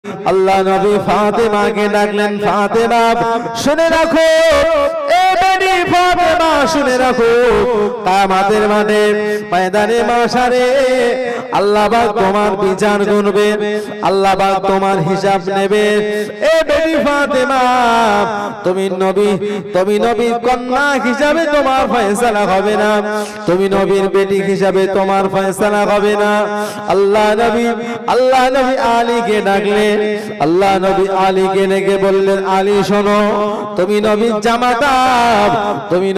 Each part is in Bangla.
আল্লাহ নবী ফাতেমাকে ডাকলেন, ফাতেমা শুনে রাখো, এ বেটি ফাতেমা শুনে রাখো, কিয়ামতের মাঠে ময়দানে মাশারে আল্লাহ পাক তোমার বিচার করবে, আল্লাহ পাক তোমার হিসাব নেবে। এ বেটি ফাতেমা, তুমি নবীর কন্যা হিসাবে তোমার ফয়সালা হবে না, তুমি নবীর বেটি হিসাবে তোমার ফয়সালা হবে না। আল্লাহ নবী আলীকে ডাকলেন, আল্লাহ নবী আলীকে ডেকে বললেন, আলী শোনো, তুমি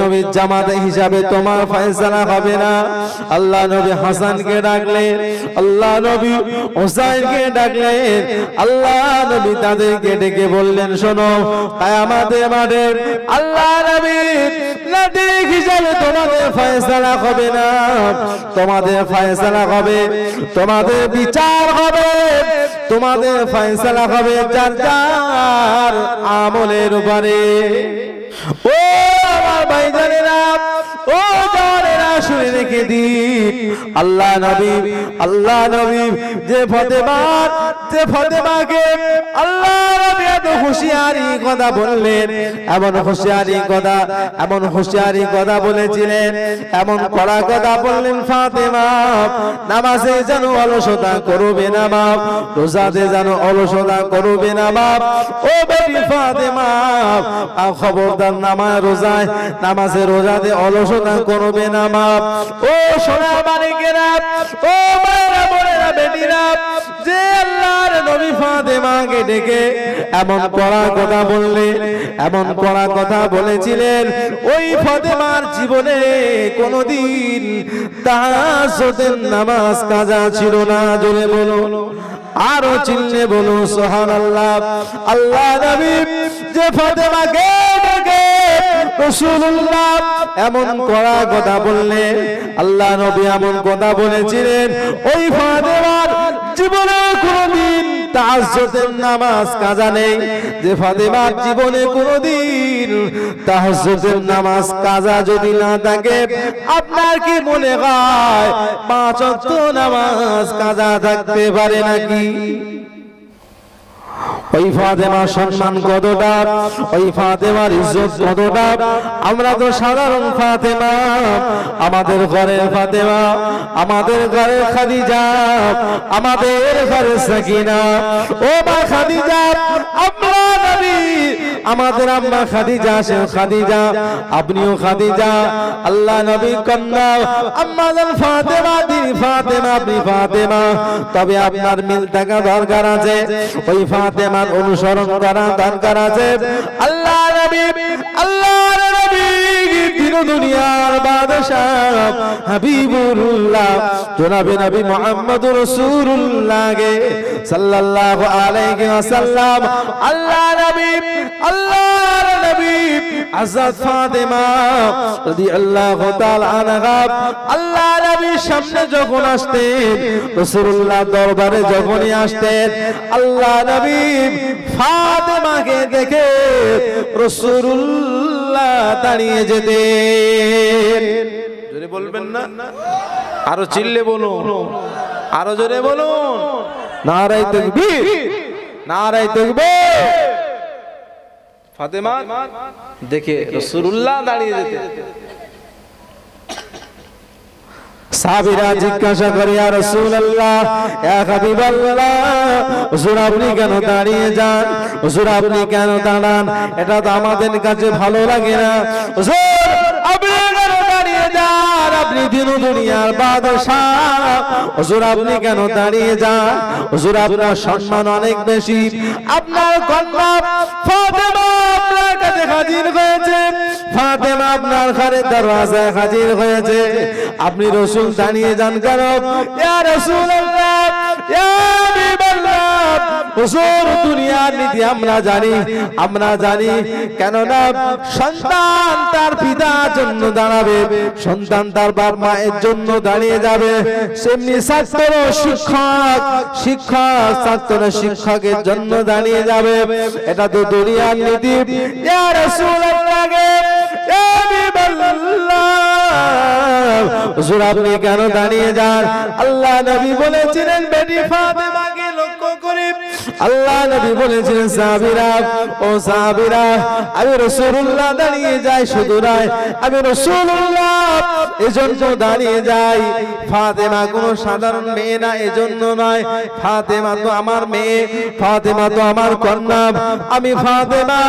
নবীর জামাতা হিসাবে তোমার ফয়সালা হবে না। আল্লাহ নবী হাসানকে ডাকলেন, আল্লাহ নবী হুসাইনকে ডাকলেন, আল্লাহ নবী তাদেরকে ডেকে বললেন, শোনো, কিয়ামতের মাঠে আল্লাহ নবীর লাঠি হিসাবে তোমাদের ফয়সালা হবে না, তোমাদের ফয়সালা হবে, তোমাদের বিচার হবে, তোমাদের ফয়সালা হবে যার যার আমলের উপরে। ও আমার ভাইজানেরা, ও জানেরা, শুনে রেখে দিন, আল্লাহ নবী যে ফাতেমাকে আল্লাহ নবী এত হুঁশিয়ারি কথা বললেন, এমন হুঁশিয়ারি কথা বলেছিলেন, এমন কড়া কথা বললেন, ফাতেমা নামাজে যেন অলসতা করবে না বাপ, রোজাতে যেন অলসতা করবে না বাপ। ও বেটি ফাতেমা, খবরদার নামাজে রোজাতে অলসতা করবে না বাপ। ও সোনা মানিকেরা, ও মায়েরা, বোনেরা, বেটিরা, যে আল্লাহর নবী ফাতেমাকে ডেকে এমন কড়া কথা বললেন, এমন কড়া কথা বলেছিলেন, ওই ফাতেমার জীবনে কোনদিন তাহাজ্জুদের নামাজ কাজা ছিল না। জোরে বলুন, আরো চিল্লে বলুন সুবহানাল্লাহ। আল্লাহ নবী যে ফাতেমাকে ডেকে রাসূলুল্লাহ এমন কড়া কথা বললেন, আল্লাহ নবী এমন কথা বলেছিলেন, ওই ফাতেমার জীবনে কোনদিন তাহাজ্জুদের নামাজ কাজা নেই। যে ফাতেমার জীবনে কোনদিন তাহাজ্জুদের নামাজ কাজা যদি না থাকে, আপনার কি মনে হয় 5 ওয়াক্ত নামাজ কাজা থাকতে পারে নাকি? ওই ফাতেমার সম্মান কতটা, ওই ফাতেমার ইজ্জত কতটা। আমরা তো সাধারণ ফাতেমা, আমাদের ঘরের ফাতেমা, আমাদের ঘরের খাদিজা, আমাদের ঘরের সাকিনা। ও মা খাদিজা, আমরা নবী, আমাদের আম্মা খাদিজা, সে খাদিজা, আপনিও খাদিজা, আল্লাহ নবী কন্যা আম্মা জান ফাতেমা, তিনি ফাতেমা, আপনি ফাতেমা। তবে আপনার মিল থাকা দরকার আছে, ওই ফাতেমার অনুসরণ করা দরকার আছে। আল্লাহ নবী দিন দুনিয়ার বাদশাহ হাবিবুল্লাহ জনাবে নবী মুহাম্মদুর রাসূলুল্লাহ সাল্লাল্লাহু আলাইহি ওয়াসাল্লাম, আল্লাহর নবী হযরত ফাতেমা রাদিয়াল্লাহু তাআলা আনহা আল্লাহর নবীর সামনে যখন আসতেন, রাসূলুল্লাহ দরবারে যখনই আসতেন, আল্লাহ নবী ফাতেমাকে দেখে রাসূলুল্লাহ দাঁড়িয়ে যেতেন। জোরে বলবেন না? আরো চিল্লে বলুন, আরো জোরে বলুন, নারায়ে তাকবীর, নারায়ে তাকবীর। ফাতেমা দেখে রাসূলুল্লাহ দাঁড়িয়ে যেতেন। সাহাবীরা জিজ্ঞাসা করে, ইয়া রাসূলুল্লাহ, ইয়া হাবিবাল্লাহ, হুজুর আপনি কেন দাঁড়িয়ে যান? হুজুর আপনি কেন দাঁড়ান? এটা তো আমাদের কাছে ভালো লাগে না। হুজুর আপনি কেন দাঁড়িয়ে যান? আপনি দিন দুনিয়ার বাদশাহ, হুজুর আপনি কেন দাঁড়িয়ে যান? হুজুর আপনার সম্মান অনেক বেশি। আপনার কন্যা ফাতেমা আপনার কাছে হাজির হয়েছে, ফাতেমা আপনার ঘরের দরওয়াজায় হাজির হয়েছে, আপনি রাসূল দাঁড়িয়ে যান কেন? ইয়া রাসূলুল্লাহ, ইয়া হাবিবাল্লাহ, হুজুর দুনিয়ার নীতি আমরা জানি, কেন না সন্তান তার পিতার জন্য দাঁড়াবে, সন্তান তার বাপ মায়ের জন্য দাঁড়িয়ে যাবে, সেমনি ছাত্র শিক্ষক ছাত্র শিক্ষকের জন্য দাঁড়িয়ে যাবে। এটা তো দুনিয়ার নীতি। ইয়া রাসূলুল্লাহ, ইয়া হাবিবাল্লাহ, হাবিবাল্লাহ, হুজুর আপনি কেন দাঁড়িয়ে যান? আল্লাহ নবী বলেছিলেন বেটি ফাতেমাকে লক্ষ্য করে, আল্লাহ নবী বলেছিলেন সাহাবীরা, ও সাহাবীরা, আমি রাসূলুল্লাহ দাঁড়িয়ে যাই শুধু নয়, আমি রাসূলুল্লাহ এজন্য দাঁড়িয়ে যাই। ফাতেমা কোনো সাধারণ মেয়ে না, এজন্য নয়। ফাতেমা তো আমার মেয়ে, ফাতেমা তো আমার কন্যা। আমি ফাতেমা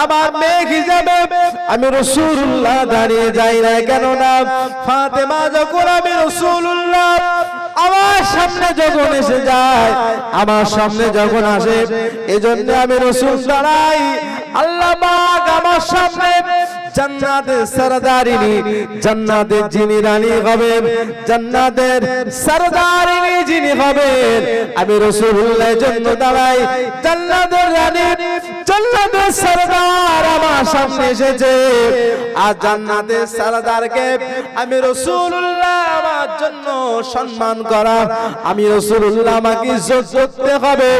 আমার মেয়ে হিসাবে আমি রাসূলুল্লাহ দাঁড়িয়ে যাই না। কেন না, ফাতেমা যখন আমি রাসূলুল্লাহ আমার সামনে যখন এসে যায়, আমার সামনে যখন আসে, এজন্য আমি রাসূল দাঁড়াই। আল্লাহ পাক আমার সামনে জান্নাতের সরদারিনী, জান্নাতের যিনি রানী হবেন, জান্নাতের সরদারিনী যিনি হবেন, আমি রাসূলুল্লাহর জন্য দাঁড়াই। জান্নাতের রানী, জান্নাতের সরদার আমার সামনে এসেছে, আর জান্নাতের সরদারকে আমি রাসূলুল্লাহ আমার জন্য সম্মান করা, আমি রাসূলুল্লাহ আমাকে ইজ্জত করতে হবে,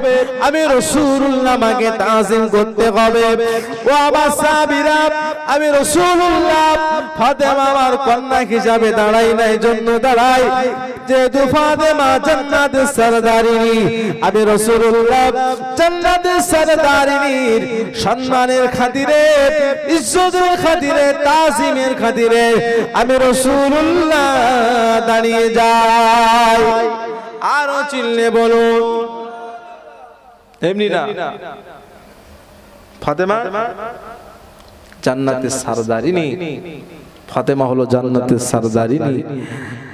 আমি রাসূলুল্লাহ আমাকে তাজিম করতে হবে। ও আমার সাহাবীরা, আমি রাসূলুল্লাহ ফাতেমা আমার কন্যা হিসাবে দাঁড়াই না, এজন্য দাঁড়াই যেহেতু ফাতেমা জান্নাতের সরদারিনী, আমি রাসূলুল্লাহ জান্নাতের সরদারিনীর সম্মানের খাতিরে, ইজ্জতের খাতিরে, তাজিমের খাতিরে আমি রাসূলুল্লাহ দাঁড়িয়ে যাই। আরো চিল্লে বলুন, এমনি না, ফাতেমা জান্নাতের সরদারিনী, ফাতেমা হলো জান্নাতের সরদারিনী।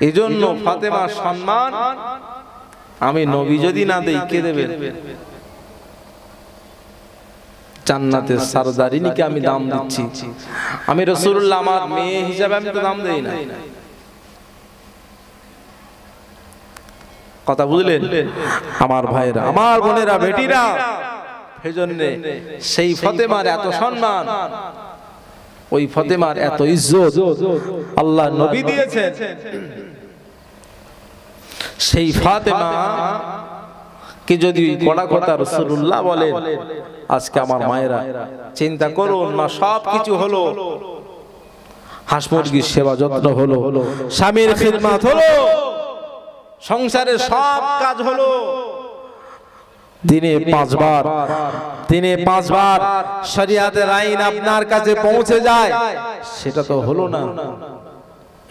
এজন্য ফাতেমার সম্মান আমি নবী যদি না দেই, কে দেবেন? জান্নাতের সরদারিনীকে আমি দাম দিচ্ছি। আমি রাসূলুল্লাহ আমার মেয়ে হিসাবে আমি তো দাম দেই না। কথা বুঝলেন আমার ভাইরা, আমার বোনেরা, বেটিরা? সেজন্য সেই ফাতেমার এত সম্মান, ওই ফাতেমার এত ইজ্জত আল্লাহ নবী দিয়েছেন। সেই ফাতেমা কে যদি কড়া কথা রাসূলুল্লাহ বলেন, আজকে আমার মায়েরা চিন্তা করুন না, সব কিছু হলো, হাঁস মুরগির সেবা যত্ন হলো, স্বামীর খিদমত হলো, সংসারের সব কাজ হলো, দিনে 5 বার শরিয়াতের আইন আপনার কাছে পৌঁছে যায়, সেটা তো হলো না।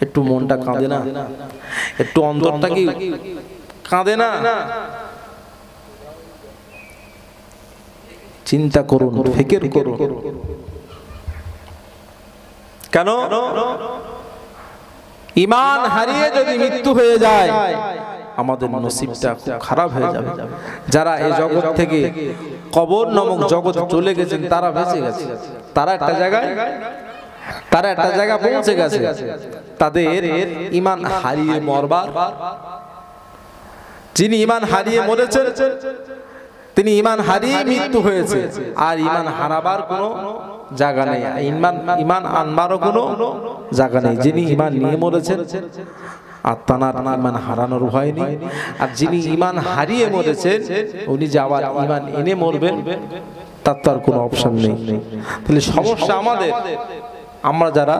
একটু মনটা কাঁদে না? একটু অন্তরটা কি কাঁদে না? চিন্তা করুন, ফিকির করুন। কেন? ঈমান হারিয়ে যদি মৃত্যু হয়ে যায়, আমাদের নসিবটা খুব খারাপ হয়ে যাবে। যারা এই জগৎ থেকে কবর নামক জগৎ চলে গেছেন, তারা বেঁচে গেছে, তারা একটা জায়গায় পৌঁছে গেছে। তাদের ঈমান হারিয়ে মরবার, যিনি ঈমান হারিয়ে মরেছেন, তিনি ঈমান হারিয়ে মৃত্যু হয়েছে, আর ঈমান হারাবার কোনো জায়গা নেই, ঈমান আনবারও কোনো জায়গা নেই। যিনি ঈমান নিয়ে মরেছেন আর তানার ঈমান হারানোর ভয় নেই, আর যিনি ঈমান হারিয়ে মরেছেন উনি যে আবার ঈমান এনে মরবেন, তার তো আর কোনো অপশন নেই। তাহলে সমস্যা আমাদের, আমরা যারা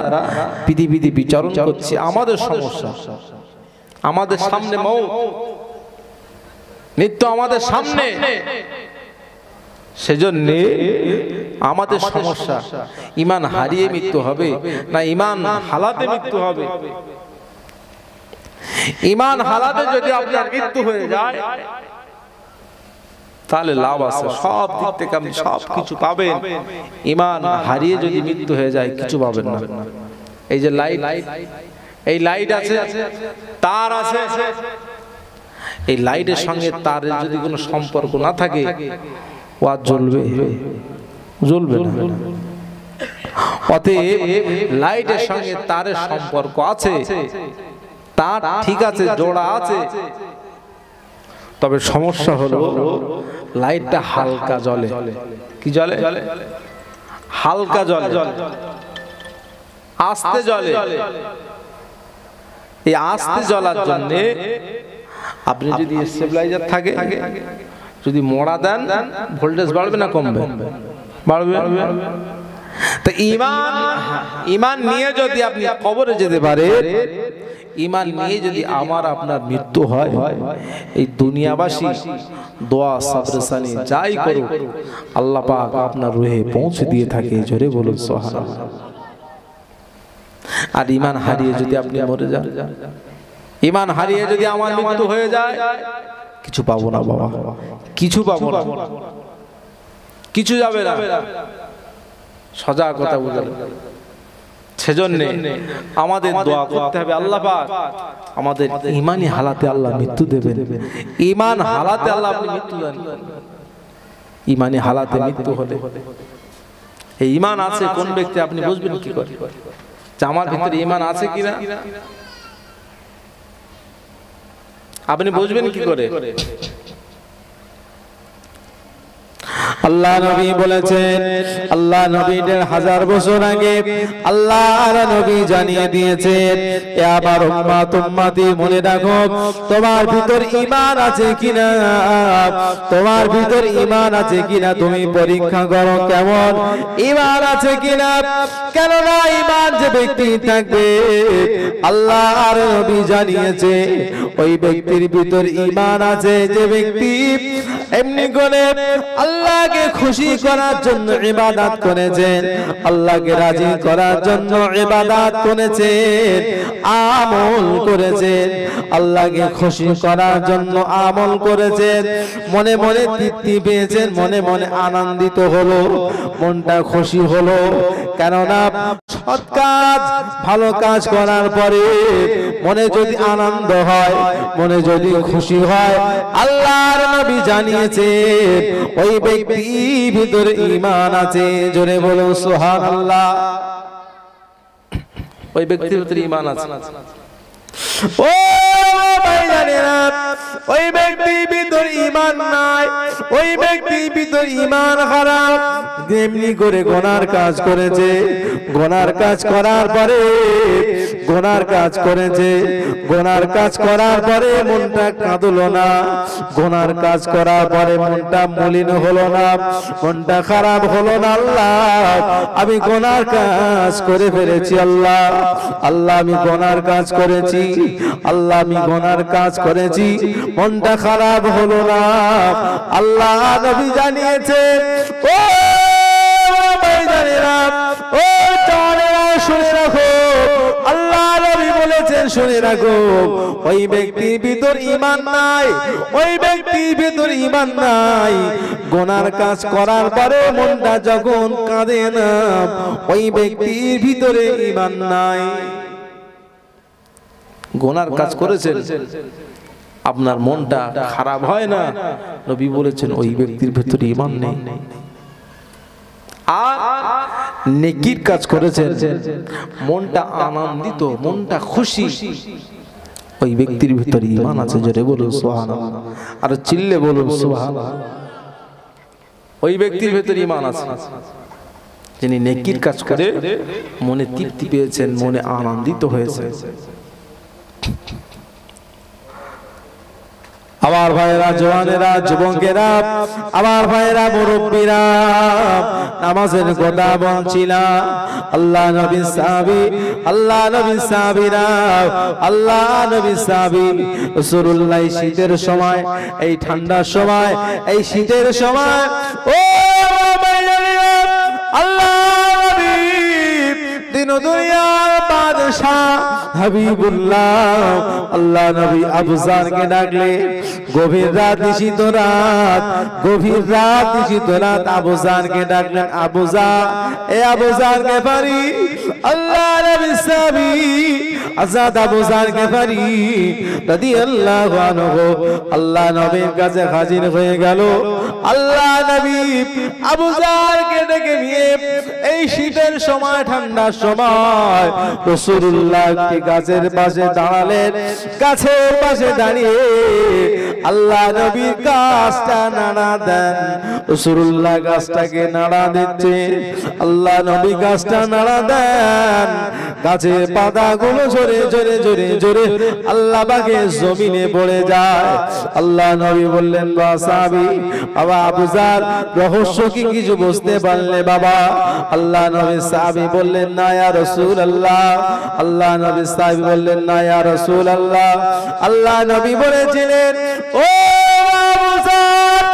পৃথিবীতে বিচরণ করছি, আমাদের সমস্যা। আমাদের সামনে মৌত, মৃত্যু আমাদের সামনে, সেজন্য আমাদের সমস্যা ঈমান হারিয়ে মৃত্যু হবে না ঈমান হালাতে মৃত্যু হবে। ঈমান হালাতে যদি আপনার মৃত্যু হয়ে যায়, তাহলে লাভ আছে, সব দিক থেকে আপনি সব কিছু পাবেন। ঈমান হারিয়ে যদি মৃত্যু হয়ে যায়, কিছু পাবেন না। এই যে লাইট, এই লাইট আছে, তার আছে, এই লাইটের সঙ্গে তারের যদি কোনো সম্পর্ক না থাকে, ও আর জ্বলবে না। অতএব লাইটের সঙ্গে তারের সম্পর্ক আছে, তার ঠিক আছে, জোড়া আছে, তবে সমস্যা হলো লাইটটা হালকা জ্বলে। কি জ্বলে? হালকা জ্বলে, আস্তে জ্বলে। এই আস্তে জ্বলার জন্য আপনি যদি স্টেবিলাইজার থাকে, যদি মোড়া দেন, ভোল্টেজ বাড়বে না কমবে? বাড়বে। তো ঈমান নিয়ে যদি আপনি কবরে যেতে পারেন, ঈমান নিয়ে যদি আমার আপনার মৃত্যু হয়, এই দুনিয়াবাসী দোয়া সাবরে সানি যাই করুক আল্লাহ পাক আপনার রুহে পৌঁছে দিয়ে থাকে। জোরে বলুন সুবহানাল্লাহ। আর ঈমান হারিয়ে যদি আপনি মরে যান, ঈমান হারিয়ে যদি আমার মৃত্যু হয়ে যায়, কিছু পাবো না বাবা, কিছু পাবো না, কিছু যাবে না। সজাগ কথা বুঝলেন? সেজন্য আমাদের দোয়া করতে হবে আল্লাহ পাক আমাদের ঈমানি হালাতে আল্লাহ মৃত্যু দেবেন। ঈমান হালাতে আল্লাহ আপনি মৃত্যু দেন। ঈমানি হালাতে মৃত্যু হলে এই ঈমান আছে কোন ব্যক্তি আপনি বুঝবেন কি করে যে আমার ভিতরে ঈমান আছে কিনা? আপনি বুঝবেন কি করে? আল্লাহ নবী বলেছেন, আল্লাহ নবী 1000 বছর আগে আল্লাহর নবী জানিয়ে দিয়েছেন, এ আমার উম্মত উম্মতি মনে রাখো তোমার ভিতর ঈমান আছে কিনা, তোমার ভিতর ঈমান আছে কিনা তুমি পরীক্ষা করো কেমন ঈমান আছে কিনা। কেননা ঈমান যে ব্যক্তি থাকবে আল্লাহর নবী জানিয়েছে ওই ব্যক্তির ভিতর ঈমান আছে যে ব্যক্তি এমনি করে আল্লাহকে খুশি করার জন্য ইবাদত করেছেন, আল্লাহকে রাজি করার জন্য ইবাদত করেছেন, আমল করেছেন, আল্লাহকে খুশি করার জন্য আমল করেছেন, মনে মনে তৃপ্তি পেয়েছেন, মনে মনে আনন্দিত হলো, মনটা খুশি হলো। কেননা সৎ কাজ ভালো কাজ করার পরে মনে যদি আনন্দ হয়, মনে যদি খুশি হয়, আল্লাহর নবী জানিয়েছে ওই ব্যক্তির ভিতরে ঈমান আছে। জোরে বলো সুবহানাল্লাহ। ওই ব্যক্তির ভিতরে ঈমান আছে। ও ভাইজানেরা, ওই ব্যক্তির ভিতরে ঈমান নাই, ওই ব্যক্তির ভিতরে ঈমান খারাপ। যেমনি করে গুনার কাজ করেছে, গুনার কাজ করার পরে গুনার কাজ করেছে, গুনার কাজ করার পরে মনটা কাঁদলো না, গুনার কাজ করার পরে মনটা মলিন হলো না, মনটা খারাপ হলো না। আল্লাহ আমি গুনার কাজ করে ফেলেছি, আল্লাহ আল্লাহ আমি গুনার কাজ করেছি, আল্লাহ আমি গুনার কাজ করেছি, মনটা খারাপ হলো না। আল্লাহ নবী জানিয়েছে, ও ভাইজানেরা, ও জানেরা শুনে রাখো, আল্লাহ নবী বলেছেন শুনে রাখো, ওই ব্যক্তির ভিতর ঈমান নাই, ওই ব্যক্তির ভিতর ঈমান নাই। গুনার কাজ করার পরে মনটা যখন কাঁদে না, ওই ব্যক্তির ভিতরে ঈমান নাই। গুনার কাজ করেছেন, আপনার মনটা খারাপ হয় না, নবী বলেছেন ওই ব্যক্তির ভিতরে ঈমান নেই। আর নেকির কাজ করেছেন, মনটা আনন্দিত, মনটা খুশি, ওই ব্যক্তির ভিতরে ঈমান আছে। জোরে বলুন সুবহানাল্লাহ, আর চিল্লে বলুন সুবহানাল্লাহ। ওই ব্যক্তির ভিতরে ঈমান আছে যিনি নেকির কাজ করে মনে তৃপ্তি পেয়েছেন, মনে আনন্দিত হয়েছে। আমার ভাইরা, জওয়ানেরা, যুবকেরা, আমার ভাইরা, মুরব্বীরা, নামাজের কথা বলছিলাম। আল্লাহ নবী সাহাবী, আল্লাহ নবী সাহাবীরা, আল্লাহ নবী সাহাবী রাসূলুল্লাহ শীতের সময়, এই ঠান্ডার সময়, এই শীতের সময়, ও ভাইরা, আল্লাহ নবী দিন দুনিয়ার বাদশা হাবিবুল্লাহ আল্লাহ নবী আবু জারকে ডাকলে, গভীর রাত, নিশিত রাত, গভীর রাত, নিশিত রাত আবু জারকে ডাকলেন, আবু জার, এ আবু জার গেফারি। আল্লাহ নবী সাহাবী আযাদ আবু জার গেফারি রাদিয়াল্লাহু আনহু আল্লাহ নবীর কাছে হাজির হয়ে গেল। আল্লাহ নবী আবু জারকে ডেকে নিয়ে এই শীতের সময়, ঠান্ডার সময় রাসূলুল্লাহ গাছের পাশে দাঁড়ালেন, গাছের পাশে দাঁড়িয়ে আল্লাহ নবী গাছটা নাড়া দেন, রাসূলুল্লাহ গাছটাকে নাড়া দিচ্ছে, আল্লাহ নবী গাছটা নাড়া দেন, গাছের পাতাগুলো ঝরে ঝরে ঝরে ঝরে আল্লাহ পাকের জমিনে পড়ে যায়। আল্লাহ নবী বললেন, সাহাবী বাবা আবু যার রহস্য কি কিছু বুঝতে পারলে বাবা? আল্লাহ নবী সাহাবী বললেন, না ইয়া রাসূলুল্লাহ। আল্লাহ নবী সাহাবী বললেন, না ইয়া রাসূলুল্লাহ। আল্লাহ নবী বলেছিলেন, ও আবু যার,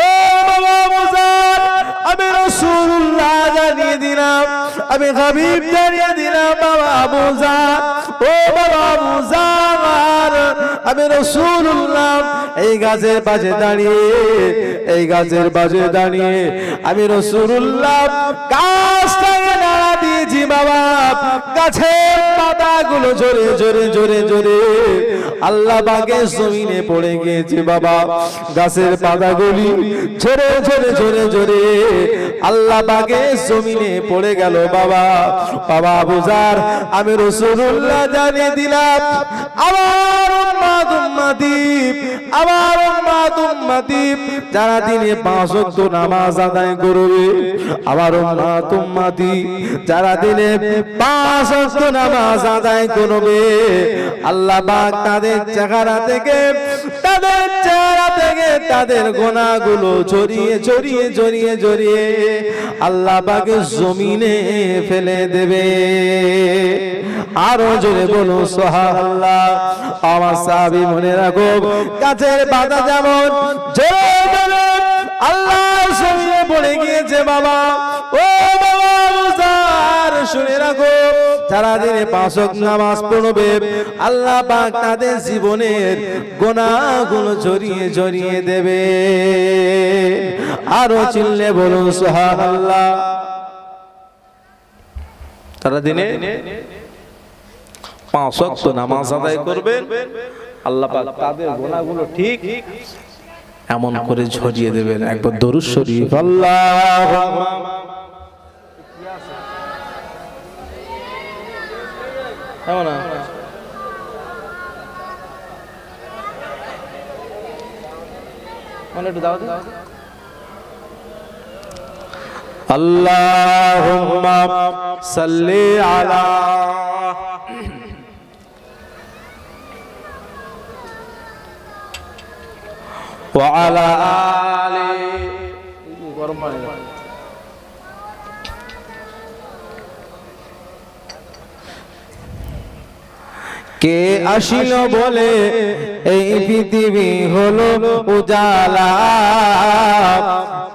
ও বাবা আবু যার, আমি রাসূলুল্লাহ জানিয়ে দিলাম, আমি হাবিব জানিয়ে দিলাম বাবা আবু যার, ও বাবা আবু যার, আমি রাসূলুল্লাহ এই গাছের পাশে দাঁড়িয়ে, এই গাছের পাশে দাঁড়িয়ে আমি রাসূলুল্লাহ গাছটাকে নাড়া দিয়েছি বাবা, গাছের পাতাগুলো ঝরে ঝরে ঝরে ঝরে আল্লাহ পাকের জমিনে পড়ে গিয়েছে বাবা, গাছের পাতাগুলি ঝরে ঝরে ঝরে ঝরে আল্লাহ পাকের জমিনে পড়ে গেল বাবা। বাবা আবু যার, আমি রাসূলুল্লাহ জানিয়ে দিলাম, আমার উম্মত উম্মতি, আমার উম্মত উম্মতি যারা দিনে 5 ওয়াক্ত নামাজ আদায় করবে, আমার উম্মত উম্মতি যারা দিনে 5 ওয়াক্ত নামাজ আদায় করবে, আল্লাহ পাক তাদের চেহারা থেকে, তাদের চেহারা থেকে তাদের গুনাহগুলো ছড়িয়ে ছড়িয়ে ছড়িয়ে ছড়িয়ে আল্লাহ পাকের জমিনে ফেলে দেবে। আরো জোরে বলো সুবহানাল্লাহ। আমার সাহাবী মনে রাখো, গাছের পাতা যেমন ঝরে ঝরে আল্লাহর জমিনে পড়ে গিয়েছে বাবা, ও বাবা আবু যার শুনে রাখো, যারা দিনে 5 ওয়াক্ত নামাজ পড়বে আল্লাহ পাক তাদের জীবনের গুনাহগুলো ঝরিয়ে ঝরিয়ে দেবে। আরো চিল্লে বলুন সুবহানাল্লাহ। তারা দিনে 5 ওয়াক্ত নামাজ আদায় করবেন, আল্লাহ পাক তাদের গুনাহগুলো ঠিক এমন করে ঝরিয়ে দেবেন। একবার দরুদ শরীফ আল্লাহুম্মা না মানে একটু দাও দিন। আল্লাহুম্মা সাল্লি আলা ওয়া আলা আলি। গরম পানি কে আসিল বলে এই পৃথিবী হলো উজালা,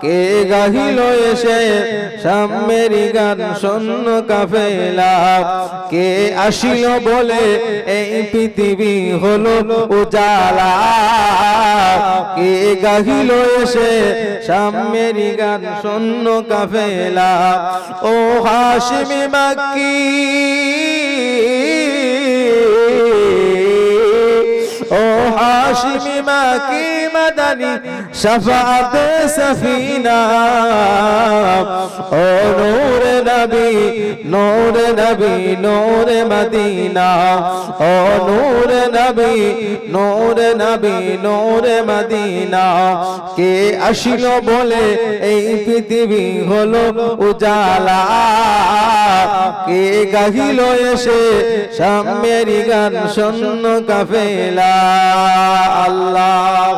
কে গাহিল এসে সাম্যের গান শূন্য কাফেলা, কে আসিল বলে এই পৃথিবী হলো উজালা, কে গাহিল এসে সাম্যের গান শূন্য কাফেলা। ও হাশিমি মাক্কি, ও হাশিমি মাকি মাদানী শাফাআত সফিনা, ও নূরে নবী নূরে নবী নূরে মদিনা, ও নূরে নবী নূরে নবী নূরে মদিনা, কে আসিল বলে এই পৃথিবী হলো উজালা, কে গাহিল এসে সাম্যের গান শূন্য কাফেলা। আল্লাহ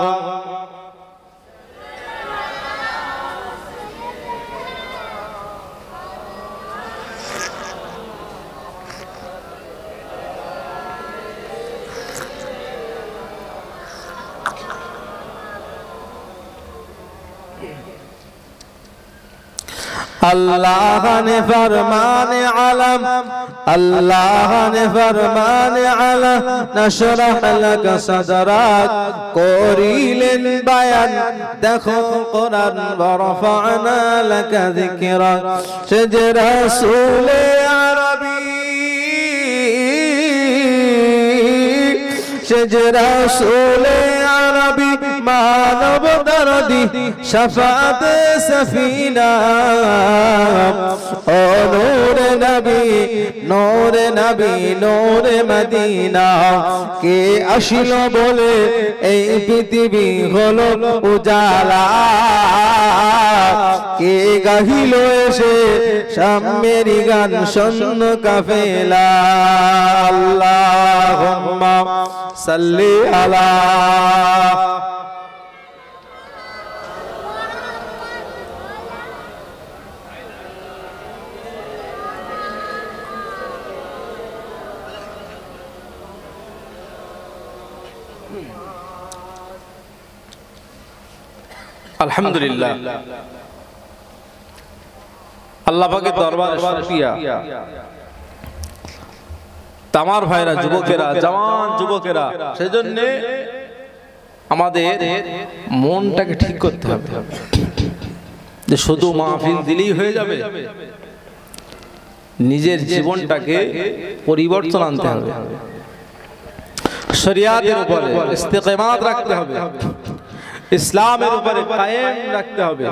अल्लाह ने फरमाने आलम, अल्लाह ने फरमाने आलम, नशरह लक सदरक करिलेन बयान, देखो कुरान वरफअना लक जिक्रक। सज रसूले अरबी, सज रसूले अरबी মানব দরদি শাফাতে সফিনা ও নূরে নবী নূরে নবী নূরে মদিনা কে আসিল বলে এই পৃথিবী হলো উজালা কে গাহিল এসে সাম্যেরি গান শূন্য কাফেলা আল্লাহুম্মা সাল্লি আলা আলহামদুলিল্লাহ আল্লাহ পাকের দরবারে শুকরিয়া তামার ভাইরা যুবকেরা জওয়ান যুবকেরা সেজন্য আমাদের মনটাকে ঠিক করতে হবে যে শুধু মাহফিল দিলেই হয়ে যাবে নিজের জীবনটাকে পরিবর্তন আনতে হবে শরিয়াতের উপরে ইস্তেকামাত রাখতে হবে ইসলামের উপরে কায়েম রাখতে হবে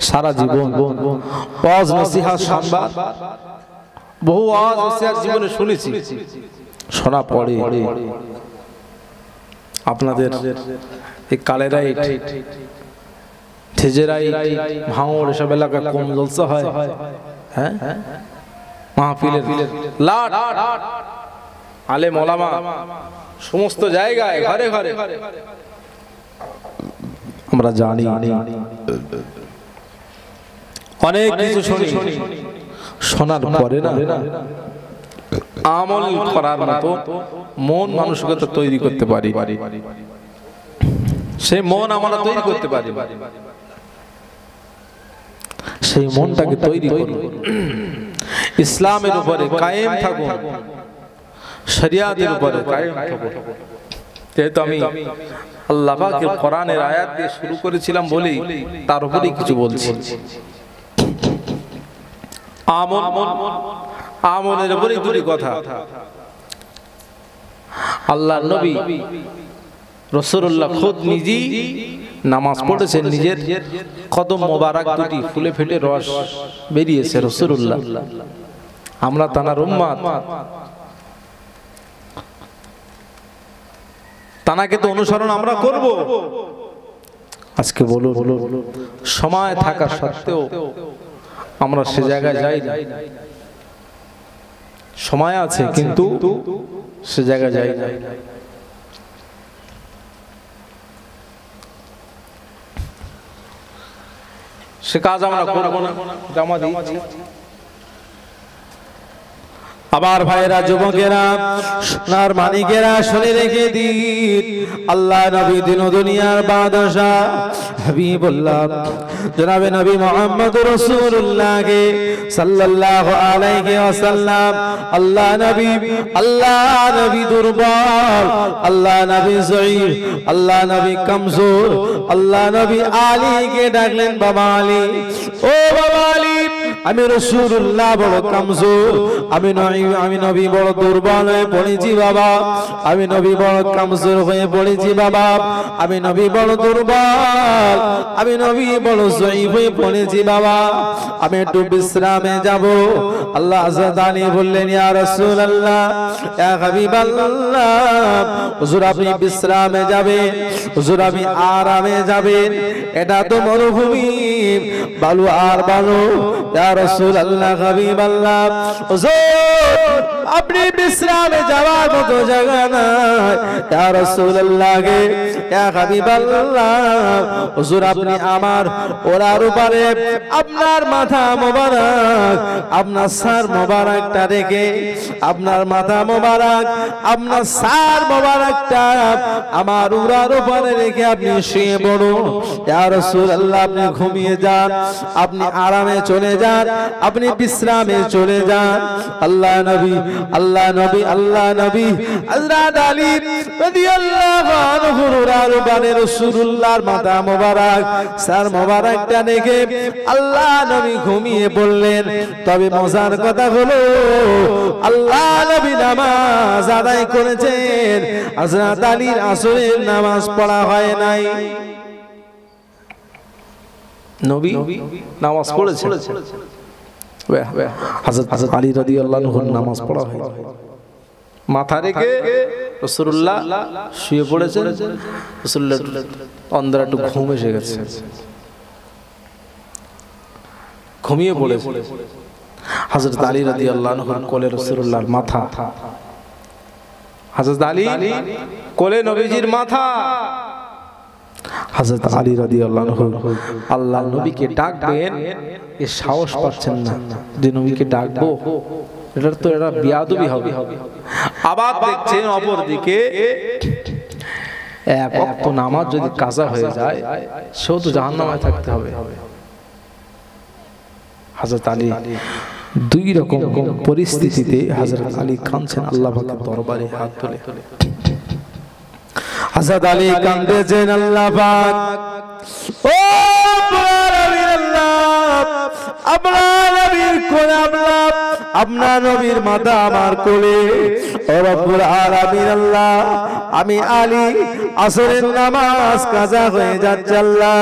সারা জীবন ওয়াজ নসিহত সংবাদ বহু ওয়াজ নসিহত জীবনে শুনেছি শোনা পড়ে আপনাদের এই কালেরাইট থেজেরাইট ভাঙড় এসব এলাকায় কম জলসা হয় হ্যাঁ মাহফিলের লাট আলেম ওলামা সমস্ত জায়গায় ঘরে ঘরে আমরা জানি অনেক কিছু শুনি শোনার পরে না আমল করার মতো মন মানসিকতা তৈরি করতে পারি সেই মন আমরা তৈরি করতে পারি সেই মনটাকে তৈরি করুন ইসলামের উপরে কায়েম থাকুন শরিয়াতের উপরে কায়েম থাকুন যেহেতু আমি আল্লাহ পাকের কোরআনের আয়াত দিয়ে শুরু করেছিলাম বলেই তার উপরেই কিছু বলছি আমলের উপরেই দুটি কথা আল্লাহর নবী রাসূলুল্লাহ খুদ নিজেই নামাজ পড়েছেন নিজের কদম মোবারক দুটি ফুলে ফেটে রস বেরিয়েছে রাসূলুল্লাহ আমরা তানার উম্মত তানাকে তো অনুসরণ আমরা করব আজকে বলুন সময় থাকা সত্ত্বেও আমরা সে জায়গায় যাই না সময় আছে কিন্তু সে জায়গায় যাই না সে কাজ আমরা করব না জমা দিচ্ছি আমার ভাইরা যুবকেরা সোনার মানিকেরা শুনে রেখে দিন আল্লাহ নবী দিন দুনিয়ার বাদশাহ হাবিবুল্লাহ জনাবে নবী মুহাম্মদ রাসূলুল্লাহকে সাল্লাল্লাহু আলাইহি ওয়াসাল্লাম আল্লাহ নবী দুর্বল আল্লাহ নবী যায়ীফ আল্লাহ নবী কমজোর আল্লাহ নবী আলীকে ডাকলেন বাবা আলী ও বাবা আলী আমি রাসূলুল্লাহ বড় কমজোর আমি নবী বড় দুর্বল হয়ে পড়েছি বাবা আমি নবী বড় কমজোর হয়ে পড়েছি বাবা আমি নবী বড় দুর্বল আমি নবী বড় যায়ীফ হয়ে পড়েছি বাবা আমি একটু বিশ্রামে যাব আল্লাহ হযরত আলী বললেন ইয়া রাসূলুল্লাহ ইয়া হাবিবাল্লাহ হুজুর আপনি বিশ্রামে যাবেন হুজুর আপনি আরামে যাবেন এটা তো মরুভূমি বালু আর বালু ইয়া রাসূলুল্লাহ হাবিবাল্লাহ হুজুর আপনি বিশ্রামে যাওয়ার মতো জায়গা নাই ইয়া রাসূলুল্লাহ গে ইয়া হাবিবাল্লাহ হুজুর আপনি আমার ওরার উপরে আপনার মাথা মোবারক আপনার সার মোবারকটা রেখে আপনার মাথা মোবারক আপনার সার মোবারকটা আমার ওরার উপরে রেখে আপনি শুয়ে পড়ুন ইয়া রাসূলুল্লাহ আপনি ঘুমিয়ে যান আপনি আরামে চলে যান যান, আপনি বিশ্রামে চলে যান। আল্লাহ নবী আল্লাহ নবী আল্লাহ নবী হযরত আলী রাদিয়াল্লাহু আনহুর রারবানে রাসূলুল্লাহর মাথা মোবারক সার মোবারকটা দেখে আল্লাহ নবী ঘুমিয়ে পড়লেন। তবে মজার কথা হলো আল্লাহ নবী নামাজ আদায় করেছেন, হযরত আলীর আসরের নামাজ পড়া হয় নাই। নবী নামাজ পড়েছেন, হযরত আলী রাদিয়াল্লাহু আনহু নামাজ পড়া হয়। মাথা রেখে রাসূলুল্লাহ শুয়ে পড়েছেন, রাসূলুল্লাহ অন্ধরা একটু ঘুম এসে গেছে, ঘুমিয়ে পড়েছে। হযরত আলী রাদিয়াল্লাহু আনহুর কোলে রাসূলুল্লাহর মাথা, হযরত আলী কোলে নবীজির মাথা। হযরত আলী রাদিয়াল্লাহু আনহু আল্লাহ নবীকে ডাকবেন, এ সাহস পাচ্ছেন না যে নবীকে ডাকবো, এটা তো এটা বিয়াদবি হবে। আবার দেখছেন অপর দিকে এক ওয়াক্ত নামাজ যদি কাজা হয়ে যায়, সেও তো জাহান্নামে থাকতে হবে। হযরত আলী দুই রকম পরিস্থিতিতে হযরত আলী কাঁদছেন আল্লাহ পাকের দরবারে হাত তুলে। হযরত আলী কাঁদছেন আল্লাহ পাক, ও আপনার নবীর কোলে, আপনার নবীর মাথা আমার কোলে। ও রব্বুল আলামিন আল্লাহ, আমি আলী আসরের নামাজ কাজা হয়ে যাচ্ছে আল্লাহ।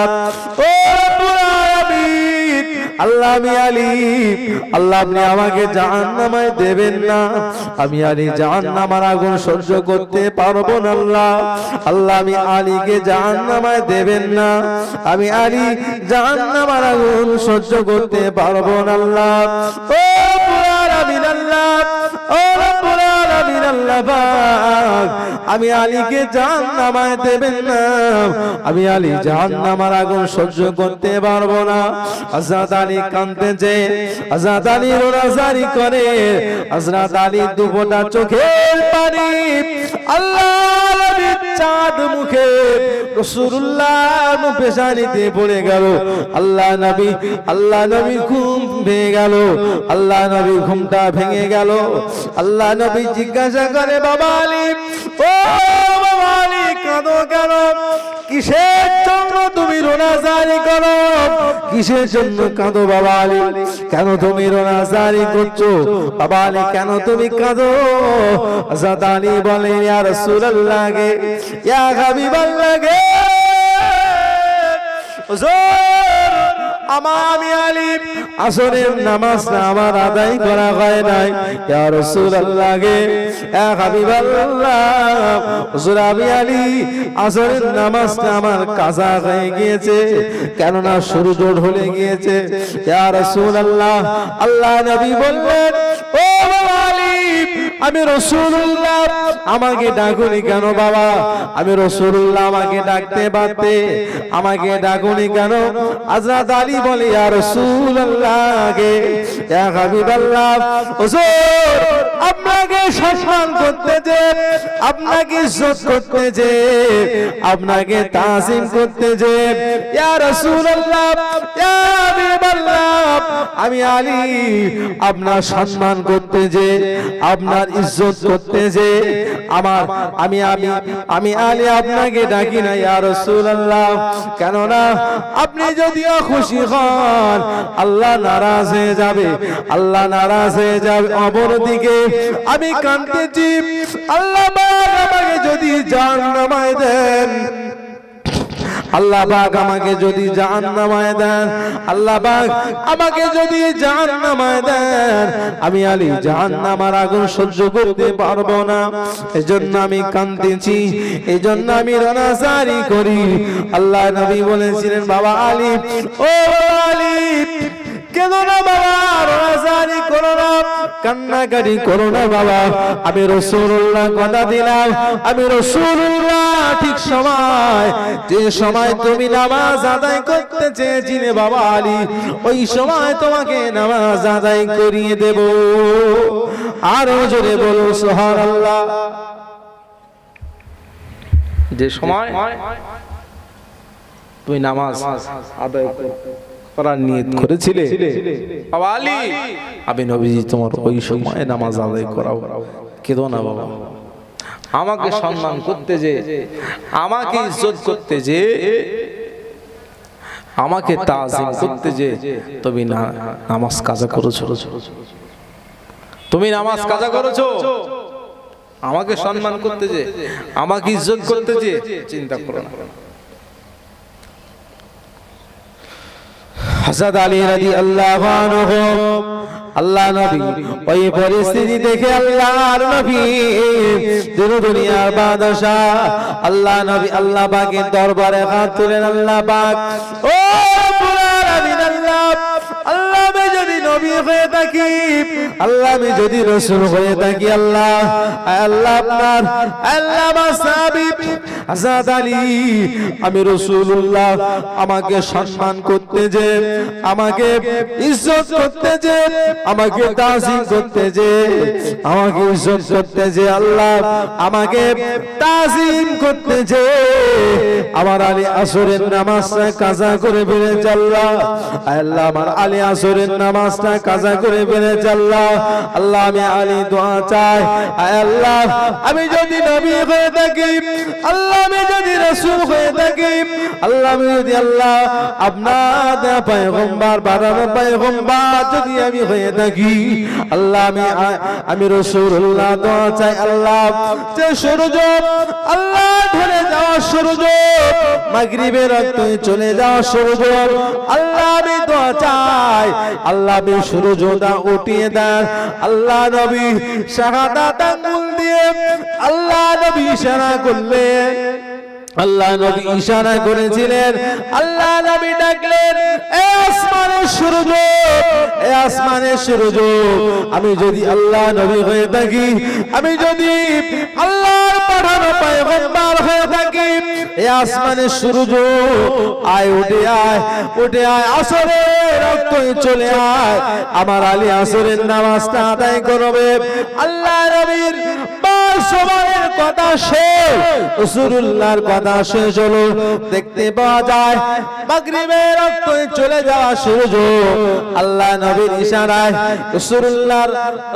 ও রব্বুল আলামিন আল্লাহ, আমি আলী আল্লাহ, আপনি আমাকে জাহান্নামে দেবেন না, আমি আলী জাহান্নামের আগুন সহ্য করতে পারবো না আল্লাহ। আল্লাহ, আমি আলীকে জাহান্নামে দেবেন না, আমি আলী জাহান্নামের আগুন সহ্য করতে পারবো না আল্লাহ। ও রব্বুল আলামিন আল্লাহ, ও রব্বুল আলামিন আল্লাহ পাক, আমি আলীকে জাহান্নামে দেবেন না, আমি আলী জাহান্নামের আগুন সহ্য করতে পারবো না। হযরত আলী কাঁদতেছে, হযরত আলী রোনাজারি করে, হযরত আলী দুফোঁটা চোখের পানি আল্লাহর নবীর চাঁদ মুখে রাসূলুল্লাহর পেশানিতে পড়ে গেল। আল্লাহ নবী ঘুম ভেঙে গেল, আল্লাহ নবী ঘুমটা ভেঙে গেল। আল্লাহ নবী জিজ্ঞাসা করে, বাবা আলী, ও বাবা আলী, কাঁদো কেন? কিসের জন্য তুমি রোনাজারি করো? কিসের জন্য কাঁদো বাবা আলী? কেন তুমি রোনাজারি করছো বাবা আলী? কেন তুমি কাঁদো? হযরত আলী বলেন, ইয়া রাসূলুল্লাহ গে, ইয়া হাবিবাল্লাহ গে, আমি আলী আসরের নামাজটা আমার আদায় করা হয় নাই। ইয়া রাসূলুল্লাহ গে, ইয়া হাবিবাল্লাহ, হুজুর আমি আলী আসরের নামাজটা আমার কাজা হয়ে গিয়েছে, কেননা সূর্য ঢলে গিয়েছে। ইয়া রাসূলুল্লাহ, আল্লাহ নবী বললেন, ও বাবা আলী, আমি রাসূলুল্লাহ, আমাকে ডাকুনি কেন বাবা? আমি রাসূলুল্লাহ, আমাকে ডাকতে পারতে, আমাকে ডাকুনি কেন? হযরত আলী বলে, ইয়া রাসূলুল্লাহ গে, ইয়া হাবিবাল্লাহ, হুজুর আপনাকে সম্মান করতে যে, আপনাকে ইজ্জত করতে যে, আপনাকে তাজিম করতে যে, ইয়া রাসূলুল্লাহ, ইয়া হাবিবাল্লাহ, আমি আলী আপনার সম্মান করতে যে, আপনার ইজ্জত করতে যে, আমি আলী আপনাকে ডাকি না ইয়া রাসূলুল্লাহ, কেননা আপনি যদিও খুশি হন আল্লাহ নারাজ হয়ে যাবে, আল্লাহ নারাজ হয়ে যাবে। অপরদিকে আমি কাঁদতেছি, আল্লাহ আমাকে যদি জাহান্নামে দেন, আল্লাহ পাক আমাকে যদি জাহান্নামে দেন, আল্লাহ পাক আমাকে যদি জাহান্নামে দেন, আমি আলী জাহান্নামের আগুন সহ্য করতে পারবো না। এজন্য আমি কাঁদতেছি, এজন্য আমি রোনাজারি করি। আল্লাহ নবী বলেছিলেন, বাবা আলী, ও আলী, কেঁদো না বাবা, রোনাজারি করো না, কান্নাকাটি করো না বাবা। আমি রাসূলুল্লাহ কথা দিলাম, আমি রাসূলুল্লাহ ঠিক সময়, যে সময় তুমি নামাজ আদায় করতে চেয়েছিলে বাবা আলী, ওই সময় তোমাকে নামাজ আদায় করিয়ে দেব। আরো জোরে বলো সুবহানাল্লাহ। যে সময় তুমি নামাজ আদায় করার নিয়ত করেছিলে বাবা আলী, আমি নবীজি তোমার ওই সময় নামাজ আদায় করাও। কেঁদো না বাবা, আমাকে সম্মান করতে যে, আমাকে ইজ্জত করতে যে, আমাকে তাজিম করতে যে তুমি নামাজ কাজা করেছো, তুমি নামাজ কাজা করেছো, আমাকে সম্মান করতে যে, আমাকে ইজ্জত করতে যে, চিন্তা করো না। হযরত আলী রাদিয়াল্লাহু আনহু, আল্লাহ নবী ওই পরিস্থিতি দেখে আল্লাহর নবী দুনিয়ার বাদশা আল্লাহ নবী আল্লাহ পাকের দরবারে হাত তুলেন। আল্লাহ পাক, ও রব্বুল আলামিন, আল্লাহ আমি যদি নবী হয়ে থাকি, আল্লাহ আমি যদি রাসূল হয়ে থাকি, আল্লাহ আপনার আল্লাহ মাসাবি হযরত আলী, আমি রাসূলুল্লাহ, আমাকে সম্মান করতে যে, আমাকে ইজ্জত করতে যে, আমাকে তাজিম করতে যে, আমাকে ইজ্জত করতে যে, আল্লাহ আমাকে তাজিম করতে যে, আমার আলী আসরের নামাজটা কাজা করে ফেলেছে। আল্লাহ আমার আলী আসরের নামাজটা কাজা করে ফেলেছে। আল্লাহ আমি আলী দোয়া চাই, আল্লাহ আমি যদি নবী হয়ে থাকি, আল্লাহ আমি যদি রাসূল হয়ে থাকি, আল্লাহ আমি যদি আল্লাহ আপনার পয়গম্বর বানানো পয়গম্বর যদি আমি হয়ে থাকি, আল্লাহ আমি রাসূলুল্লাহ দোয়া চাই, আল্লাহ যে সূর্য আল্লাহ ধরে যাওয়া সূর্য, মাগরিবের রক্তে চলে যাওয়া সূর্য, আল্লাহ আমি দোয়া চাই, আল্লাহ আমি সূর্যটা উঠিয়ে দেন। আল্লাহ নবী শাহাদাত আঙ্গুল দিয়ে আল্লাহ নবী ইশারা করলেন, আল্লাহ নবী ইশারা করেছিলেন, আল্লাহ নবী ডাকলেন, এ আসমানের সূর্য, এ আসমানের সূর্য, আমি যদি আল্লাহ নবী হয়ে থাকি, আমি যদি আল্লাহর পাঠানো পয়গম্বর হয়ে থাকি, এ আসমানের সূর্য আয়, উঠে আয়, উঠে আয়, আসরের রক্ত চলে আয়, আমার আলী আসরের নামাজটা আদায় করবে। আল্লাহ নবীর সময়ের কথা শেষ, রাসূলুল্লাহর কথা শেষ হলো, দেখতে পাওয়া যায় মাগরিবের রক্ত চলে যাওয়া সূর্য, আল্লাহ নবীর ইশারায়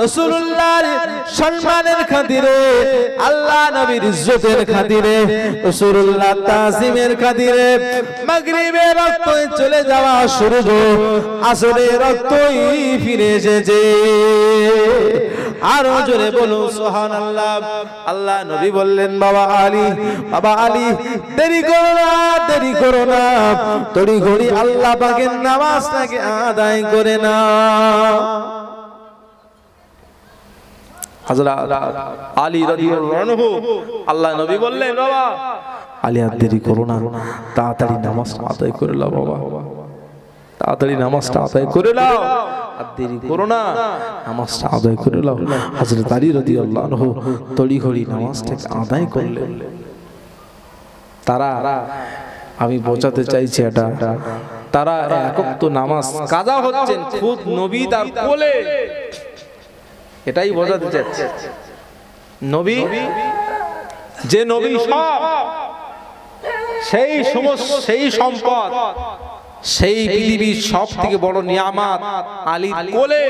রাসূলুল্লাহর সম্মানের খাতিরে, আল্লাহ নবীর ইজ্জতের খাতিরে, রাসূলুল্লাহ তাজিমের খাতিরে মাগরিবের রক্ত চলে যাওয়া সূর্য আসরের রক্তই ফিরে এসেছে। আরো জোরে বলুন সুবহানাল্লাহ। আল্লাহ নবী বললেন, বাবা আলী দেরি করো না, দেরি করো না, তড়িঘড়ি আল্লাহ পাকের নামাজটাকে আদায় করে না। হযরত আলী রাদিয়াল্লাহু আনহু, আল্লাহ নবী বললেন, বাবা আলী আর দেরি করো না, তাড়াতাড়ি নামাজটা আদায় করে নাও, বাবা তাড়াতাড়ি নামাজটা আদায় করে নাও, আর দেরি করো না, নামাজটা আদায় করে নাও। হযরত আলী রাদিয়াল্লাহু আনহু তড়িঘড়ি নামাজটাকে আদায় করলেন। তারা, আমি বোঝাতে চাইছি এটা, তারা একক তো নামাজ কাজা হচ্ছেন খুদ নবী তার কোলে, এটাই বোঝাতে চাইছি। নবী যে নবী সব, সেই সম্পদ, সেই পৃথিবীর সব থেকে বড় নিয়ামত আলীর কোলে,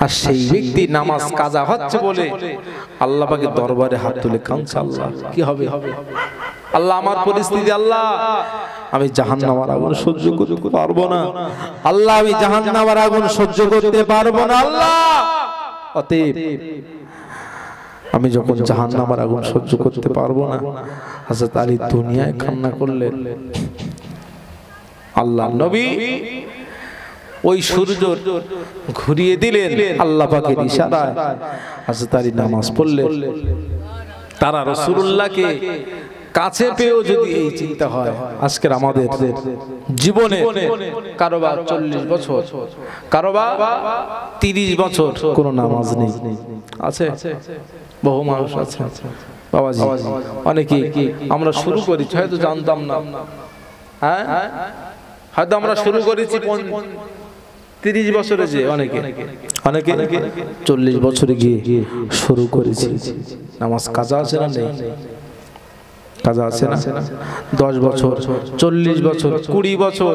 আর সেই ব্যক্তি নামাজ কাজা হচ্ছে বলে আল্লাহ পাকের দরবারে হাত তুলে কাঁদছে, আল্লাহ কি হবে, আল্লাহ আমার পরিস্থিতি, আল্লাহ আমি জাহান্নামের আগুন সহ্য করতে পারবো না, আল্লাহ আমি জাহান্নামের আগুন সহ্য করতে পারবো না, আল্লাহ অতএব আমি যখন জাহান্নামের আগুন সহ্য করতে পারবো না, হযরত আলী দুনিয়ায় কান্না করলেন। আল্লাহ নবী ওই সূর্য ঘুরিয়ে দিলেন আল্লাহ পাকের ইশারায়, হযরত আলী নামাজ পড়লেন। তারা রাসূলুল্লাহকে কাছে পেয়েও যদি এই চিন্তা হয়, আজকের আমাদের জীবনে কারোবার 40 বছর, কারোবার 30 বছর কোনো নামাজ নেই, আছে বহু মানুষ আছে বাবাজি, অনেকে আমরা শুরু করেছি হয়তো জানতাম না, হ্যাঁ হয়তো আমরা শুরু করেছি 30 বছরে, যে অনেকে 40 বছরে গিয়ে শুরু করেছি, নামাজ কাজা আছে না নেই? কাজা আছে না? 10 বছর, 40 বছর, 20 বছর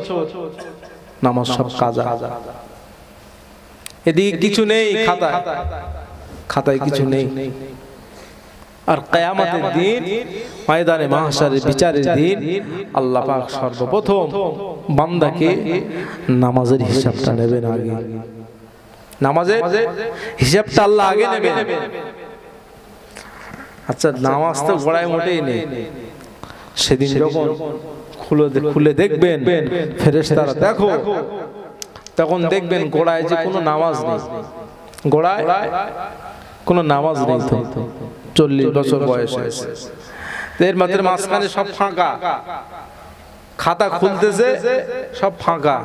নামাজ সব কাজা। এদিকে কিছু নেই, খাতায় কিছু নেই। আর কিয়ামতের দিন, ময়দানে মাহশারের বিচারের দিন, আল্লাহ পাক সর্বপ্রথম বান্দাকে নামাজের হিসাবটা নেবেন আগে। নামাজের হিসাবটা আল্লাহ আগে নেবেন। আচ্ছা, নামাজ তো গোড়ায় মোটেই নেই। সেদিন যখন খুলে দেখবেন ফেরেশতারা, দেখো, তখন দেখবেন গোড়ায় যে কোনো নামাজ নেই, গোড়ায় কোনো নামাজ নেই। তো 40 বছর বয়স হয়েছে, এর মাঝখানে সব ফাঁকা, খাতা খুলতেছে সব ফাঁকা।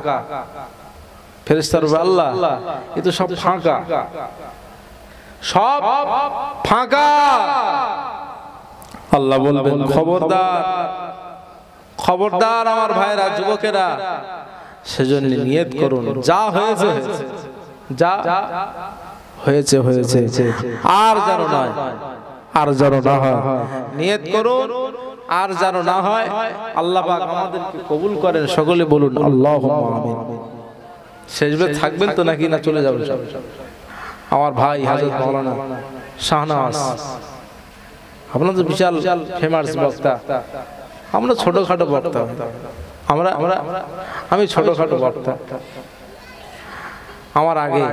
ফেরেশতারা বলে, আল্লাহ এ তো সব ফাঁকা, সব ফাঁকা। আল্লাহ বলবেন, খবরদার, খবরদার আমার ভাইরা, যুবকেরা, সেজন্য নিয়ত করুন, যা হয়েছে যা হয়েছে হয়েছে, আর যেন নয়, আর যেন না হয়। নিয়ত করুন, আর যেন না হয়। আল্লাহ পাক আমাদেরকে কবুল করেন। সকলে বলুন আল্লাহুম্মা আমিন। শেষবে থাকবেন তো নাকি না চলে যাবেন? আমার ভাই হযরত মাওলানা শাহনওয়াজ, আপনারা তো বিশাল ফেমাস বক্তা, আমরা ছোটখাটো বক্তা। আমি ছোটখাটো বক্তা, আমার আগে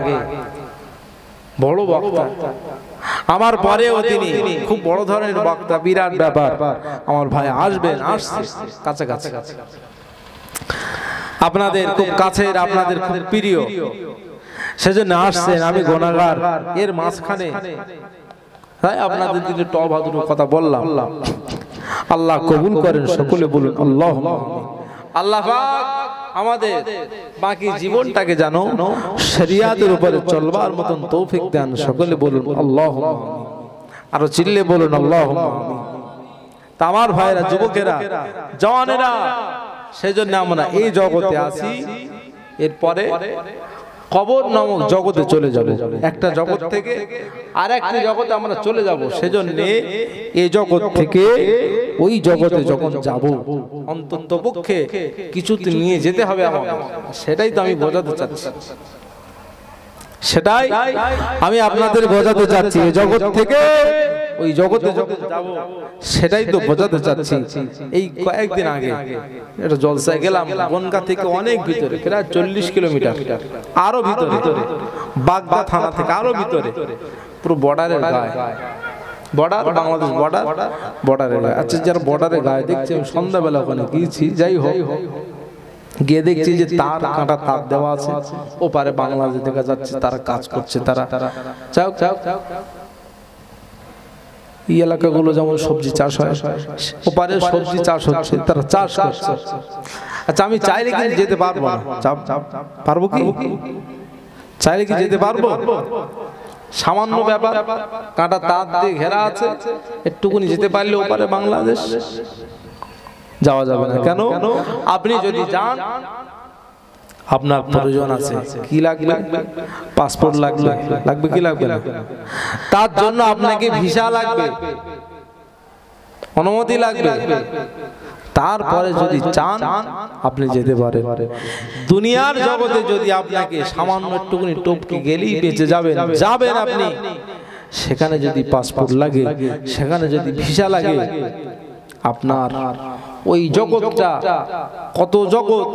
বড় বক্তা, আমার পরেও তিনি খুব বড় ধরনের বক্তা, বিরাট ব্যাপার। আমার ভাই আসবেন, আসছে কাছাকাছি, আপনাদের খুব কাছের, আপনাদের খুব প্রিয়, সেজন্য আসছেন। আমি গুনাহগার, এর মাঝখানে তাই আপনাদের দিকে টবাদুর কথা বললাম। আল্লাহ কবুল করেন। সকলে বলুন আল্লাহুম্মা আমিন। আল্লাহ পাক আমাদের বাকি জীবনটাকে জানো শরিয়াতের উপরে চলবার মতন তৌফিক দেন। সকলে বলুন আল্লাহুম্মা আমিন। আরো চিল্লে বলুন আল্লাহুম্মা আমিন। তা আমার ভাইরা, যুবকেরা, জওয়ানেরা, সেজন্য আমরা এই জগতে আছি, এরপরে কবর নামক জগতে চলে যাব। একটা জগৎ থেকে আর একটা জগতে আমরা চলে যাব। সেজন্য এই জগৎ থেকে ওই জগতে যখন যাব, অন্ততপক্ষে কিছু নিয়ে যেতে হবে আমাদের। সেটাই তো আমি বোঝাতে চাচ্ছি, সেটাই আমি আপনাদের বোঝাতে চাচ্ছি। এই জগৎ থেকে ওই জগতে যখন যাব, সেটাই তো বোঝাতে চাচ্ছি। এই কয়েকদিন আগে একটা জলসায় গেলাম, বনগা থেকে অনেক ভিতরে, প্রায় 40 কিলোমিটার, আরো ভিতরে, বাগদা থানা থেকে আরো ভিতরে, পুরো বর্ডারের গায়ে, বর্ডার, বাংলাদেশ বর্ডার, বর্ডারের গায়ে। আচ্ছা, যারা বর্ডারের গায়ে দেখছি, আমি সন্ধ্যাবেলা ওখানে গিয়েছি, যাই হোক, গিয়ে দেখছি যে তার কাঁটা তার দেওয়া আছে, ওপারে বাংলাদেশ দেখা যাচ্ছে, তারা কাজ করছে। তারা যাও এই এলাকাগুলো যেমন সবজি চাষ হয়, ওপারে সবজি চাষ হচ্ছে, তারা চাষ করছে। আচ্ছা, আমি চাইলে কি যেতে পারবো না? পারবো কি? চাইলে কি যেতে পারবো? সামান্য ব্যাপার, কাঁটা তার দিয়ে ঘেরা আছে, একটুকুনি যেতে পারলে ওপারে বাংলাদেশ যাওয়া যাবে না। কেন? আপনি যদি যান, আপনার প্রয়োজন আছে, কি লাগবে? পাসপোর্ট লাগবে, লাগবে কি লাগবে না? তার জন্য আপনাকে ভিসা লাগবে, অনুমতি লাগবে। তারপরে যদি চান আপনি যেতে পারেন। দুনিয়ার জগতে যদি আপনাকে সামান্য একটুখানি টপকে গেলেই বেঁচে যাবেন, যাবেন আপনি। সেখানে যদি পাসপোর্ট লাগে, সেখানে যদি ভিসা লাগে, আপনার ওই জগৎটা কত জগৎ,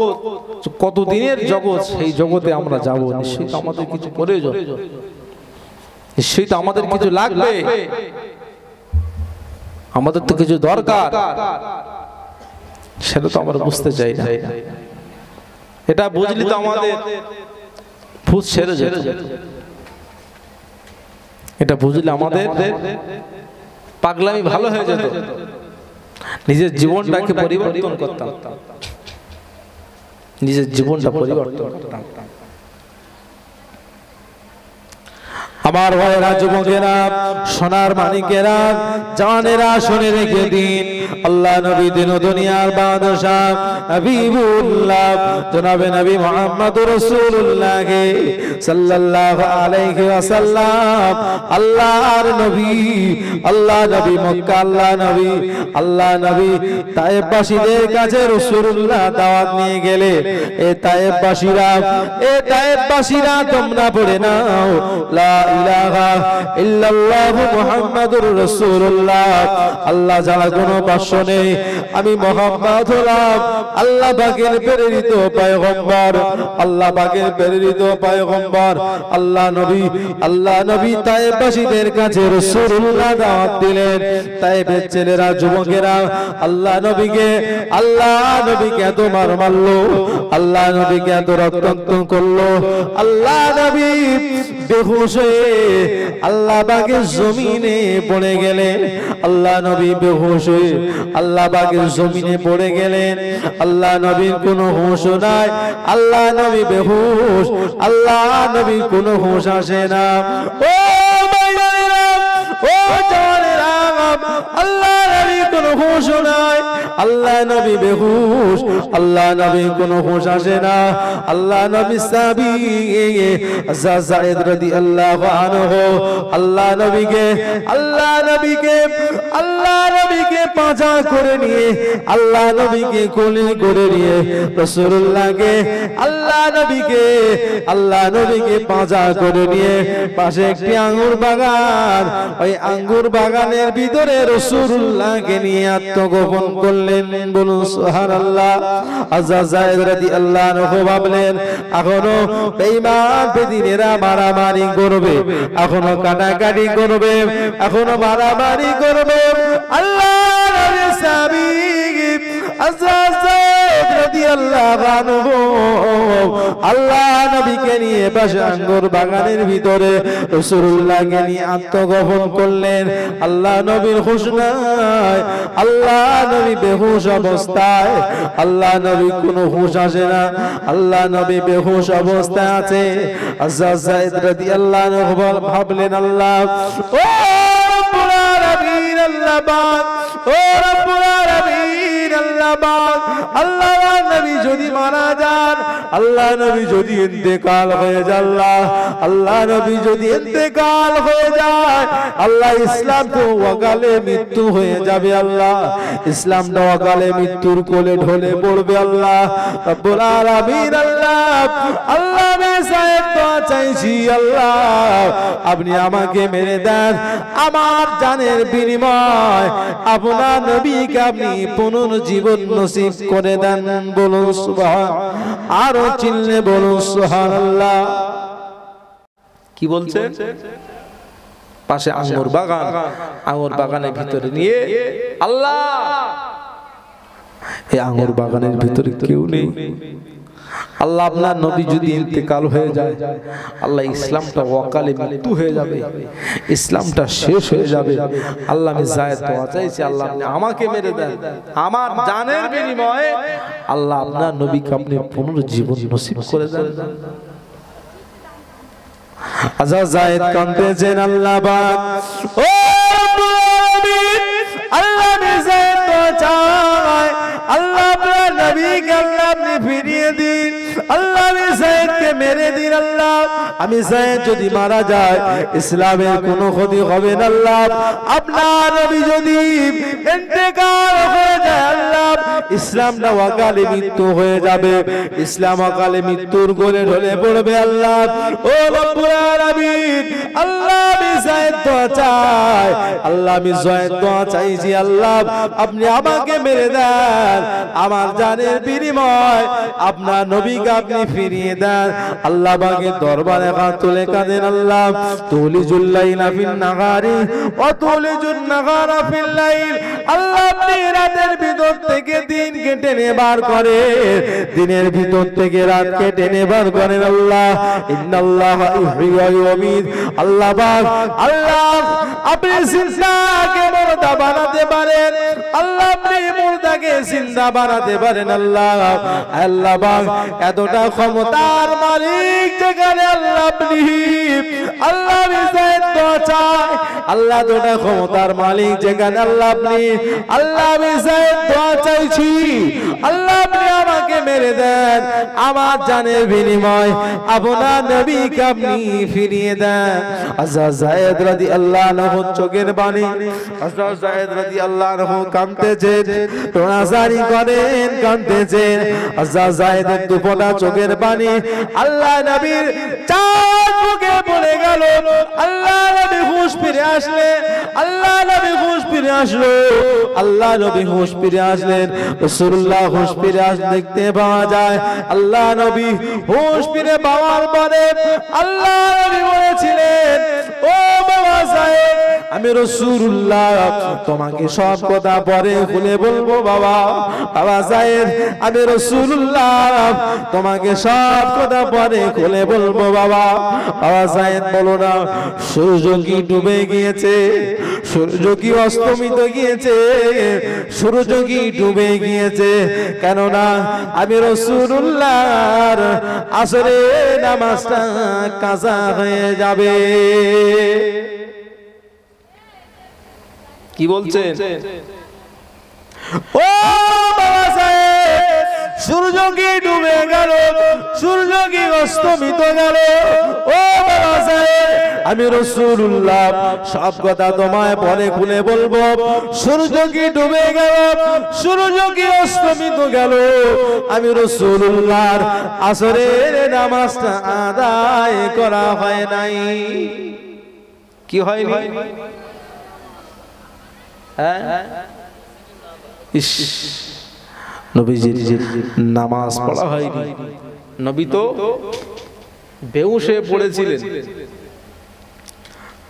কত দিনের জগৎ, সেই জগতে আমরা যাব। নিশ্চয়ই আমাদের কিছু প্রয়োজন, নিশ্চয়ই তো আমাদের কিছু লাগবে, আমাদের তো কিছু দরকার। সেটা তো আমরা বুঝতে চাই না। এটা বুঝলি তো আমাদের ভূত সেরে যেত। এটা বুঝলে আমাদের পাগলামি ভালো হয়ে যেত, নিজের জীবনটাকে পরিবর্তন করতাম, নিজের জীবনটা পরিবর্তন করতাম। আমার ভাইয়েরা, যুবকেরা, সোনার মানিকেরা, জানেরা, শুনে রেখে দিন, আল্লাহ নবী দিন ও দুনিয়ার বাদশাহ হাবিবুল্লাহ জনাবে নবী মুহাম্মদুর রাসূলুল্লাহ সাল্লাল্লাহু আলাইহি ওয়াসাল্লাম আল্লাহর নবী, আল্লাহ নবী মক্কা, আল্লাহ নবী তায়েববাসীদের কাছে রাসূলুল্লাহ দাওয়াত নিয়ে গেলে এ তায়েববাসীরা তোমরা পড়ে নাও লা ইলাহা ইল্লাল্লাহু মুহাম্মাদুর রাসূলুল্লাহ, আল্লাহ ছাড়া কোনো উপাস্য নেই, আমি মুহাম্মদ হলাম আল্লাহ পাকের প্রেরিত পয়গম্বর, আল্লাহ পাকের প্রেরিত পয়গম্বর। আল্লাহ নবী তায়েববাসীদের কাছে রাসূলুল্লাহ দাওয়াত দিলেন। তায়েবের ছেলেরা, যুবকেরা আল্লাহ নবীকে এত মারলো, আল্লাহ নবীকে এত রক্তাক্ত করলো, আল্লাহ নবী বেহুশ হয়ে আল্লাহ পাকের জমিনে পড়ে গেলেন, আল্লাহ নবী বেহুশ হয়ে আল্লাহ পাকের জমিনে পড়ে গেলেন। আল্লাহ নবীর কোনো হুঁশ নাই, আল্লাহ নবী বেহুশ, আল্লাহ নবীর কোনো হুঁশ আসে না। ও ভাইরা, ও জানেরা, আল্লাহ নবীর কোনো হুঁশ নাই, আল্লাহ নবী বেহুশ, আল্লাহ নবীর কোনো হুঁশ আসে না। আল্লাহ নবী সাহাবী যায়েদ রাদিয়াল্লাহু আনহু আল্লাহ নবীকে পাঁজা করে নিয়ে, আল্লাহ নবীকে কোলে করে নিয়ে রাসূলুল্লাহকে আল্লাহ নবীকে পাঁজা করে নিয়ে পাশে একটি আঙ্গুর বাগান, ওই আঙ্গুর বাগানের ভিতরে রাসূলুল্লাহকে নিয়ে আত্মগোপন করলেন। বলুন সুবহানাল্লাহ। যায়েদ রাদিয়াল্লাহু আনহু ভাবলেন এখনো বেঈমান বেদিনেরা মারামারি করবে, এখনো কাটাকাটি করবে, এখনো মারামারি করবে। আল্লাহ নবীর সাহাবী যায়েদ রাদিয়াল্লাহু আনহু আল্লাহ নবীকে নিয়ে পাশে আঙ্গুর বাগানের ভিতরে রাসূলুল্লাহকে নিয়ে আত্মগোপন করলেন। আল্লাহ নবীর হুঁশ নাই, আল্লাহ নবী বেহুশ অবস্থায়, আল্লাহ নবী কোনো হুঁশ আসে না, আল্লাহ নবী বেহুশ অবস্থায় আছে। যায়েদ রাদিয়াল্লাহু আনহু ভাবলেন আল্লাহ, ও রব্বুল আলামিন, আল্লাহ পাক, ও রব্বুল আলামিন, আল্লাহ পাক, আল্লাহ নবী যদি মারা যান, আল্লাহ নবী যদি ইন্তেকাল হয়ে যায়, আল্লাহ নবী যদি ইন্তেকাল হয়ে যায়, আল্লাহ ইসলাম তো অকালে মৃত্যু হয়ে যাবে, আল্লাহ ইসলামটা অকালে মৃত্যুর কোলে ঢলে পড়বে। আল্লাহ রব্বুল আলামিন, আল্লাহ আমি সাহেব দোয়া চাইছি, আল্লাহ আপনি আমাকে মেরে দেন, আমার জানের বিনিময় আপনার নবীকে আপনি পুনর্জীবন নসিব করে দেন। বলুন সুবহান, আরো চিল্লে বলুন সুবহানাল্লাহ। কি বলছেন? পাশে আঙ্গুর বাগান, আঙ্গুর বাগানের ভিতরে নিয়ে আল্লাহ, এই আঙ্গুর বাগানের ভিতরে কেউ নেই, আল্লাহ আপনার নবী যদি ইন্তেকাল হয়ে যায়, আল্লাহ ইসলামটা অকালে মৃত্যু হয়ে যাবে, ইসলামটা শেষ হয়ে যাবে। আল্লাহ আমি যায়েদ দোয়া চাইছি, আল্লাহ আপনি আমাকে মেরে দেন, আমার জানের বিনিময়ে আল্লাহ আপনার নবীকে আপনি পুনর্জীবন নসিব করে দেন। যায়েদ কাঁদতেছেন, আল্লাহ পাক, ও রব্বুল আলামিন, আল্লাহ আমি যায়েদ দোয়া চাই, আল্লাহ আপনার নবীকে আল্লাহ আপনি ফিরিয়ে দিন, আল্লাহ আমি যায়েদকে মেরে দিন, আল্লাহ আমি যায়েদ যদি মারা যায় ইসলামের কোনো ক্ষতি হবে না, আল্লাহ আপনার নবী যদি ইন্তেকাল হয়ে যায়, আল্লাহ ইসলামটা অকালে মৃত্যু হয়ে যাবে, ইসলাম অকালে মৃত্যুর কোলে ঢলে পড়বে। আল্লাহ ও রব্বুল আলামিন, আল্লাহ আমি যায়েদ দোয়া চাই, আল্লাহ আমি যায়েদ দোয়া চাইছি, আল্লাহ আপনি আমাকে মেরে দেন, আমার জানের বিনিময় আপনার নবীকে আপনি ফিরিয়ে দেন। আল্লাহ পাকের দরবারে হাত তুলে কাঁদেন, আল্লাহ তুলিজুল লাইলা ফিন নাহারি ওয়া তুলিজুন নাহারা ফিল লাইল, আল্লাহ আপনি রাতের ভিতর থেকে দিনকে টেনে বার করে, দিনের ভিতর থেকে রাতকে টেনে বার করেন। আল্লাহ ইন্নাল্লাহা ইহয়ি ওয়া ইউমীত, আল্লাহ পাক, আল্লাহ আপনি জিন্দাকে মুর্দা বানাতে পারেন, আল্লাহ আপনি মুর্দাকে জিন্দা বানাতে পারেন। আল্লাহ আল্লাহ পাক এতটা ক্ষমতার মালিক যেখানে আল্লাহ আল্লাহ আমি জায়েদ দোয়া চাই। আল্লাহ তোটা ক্ষমতার মালিক যেখানে আল্লাহ আপনি, আল্লাহ আমি জায়েদ দোয়া চাইছি, আল্লাহ আপনি আমাকে মেরে দেন, আমার জানের বিনিময় আপনার নবীকে আপনি ফিরিয়ে দেন। হযরত যায়েদ রাদিয়াল্লাহু আনহু চোখের পানি, হযরত যায়েদ রাদিয়াল্লাহু আনহু কাঁদতেছেন, টোনাজারি করেন, কাঁদতেছেন। হযরত যায়েদের দুফোঁটা চোখের পানি আল্লাহ নবীর চার মুখে পড়ে গেল। আল্লাহ নবী হুঁশ ফিরে আসলে, আল্লাহ নবী হুঁশ ফিরে আসলো, আল্লাহ নবী হুঁশ ফিরে আসলেন। রাসূলুল্লাহ হুঁশ ফিরে আসলে দেখতে পাওয়া যায় আল্লাহ নবী হুঁশ ফিরে পাওয়ার পরে আল্লাহ নবী বলেছিলেন, ও বাবা যায়েদ, আমি রাসূলুল্লাহ তোমাকে সব কথা পরে খুলে বলবো বাবা। বাবা যায়েদ, আমি রাসূলুল্লাহ তোমাকে সব কথা পরে খুলে বলবো বাবা। বাবা যায়েদ বলো না, সূর্য কি ডুবে গিয়েছে? সূর্য কি অস্তমিত গিয়েছে? সূর্য কি ডুবে গিয়েছে? কেননা আমি রাসূলুল্লাহর আসরের নামাজটা কাজা হয়ে যাবে। কি বলছেন? ও বাবা সাহেব, সূর্য কি ডুবে গেল? সূর্য কি অস্তমিত গেল? ও বাবা সাহেব, আমি রাসূলুল্লাহ সব কথা তোমায় পরে খুলে বলবো। সূর্য কি ডুবে গেল? সূর্য কি অস্তমিত গেল? আমি রাসূলুল্লাহর আসরের নামাজটা আদায় করা হয় নাই। কি হয়নি? নবীজির নামাজ পড়া হয়নি। নবী তো বেহুশ হয়ে পড়েছিলেন,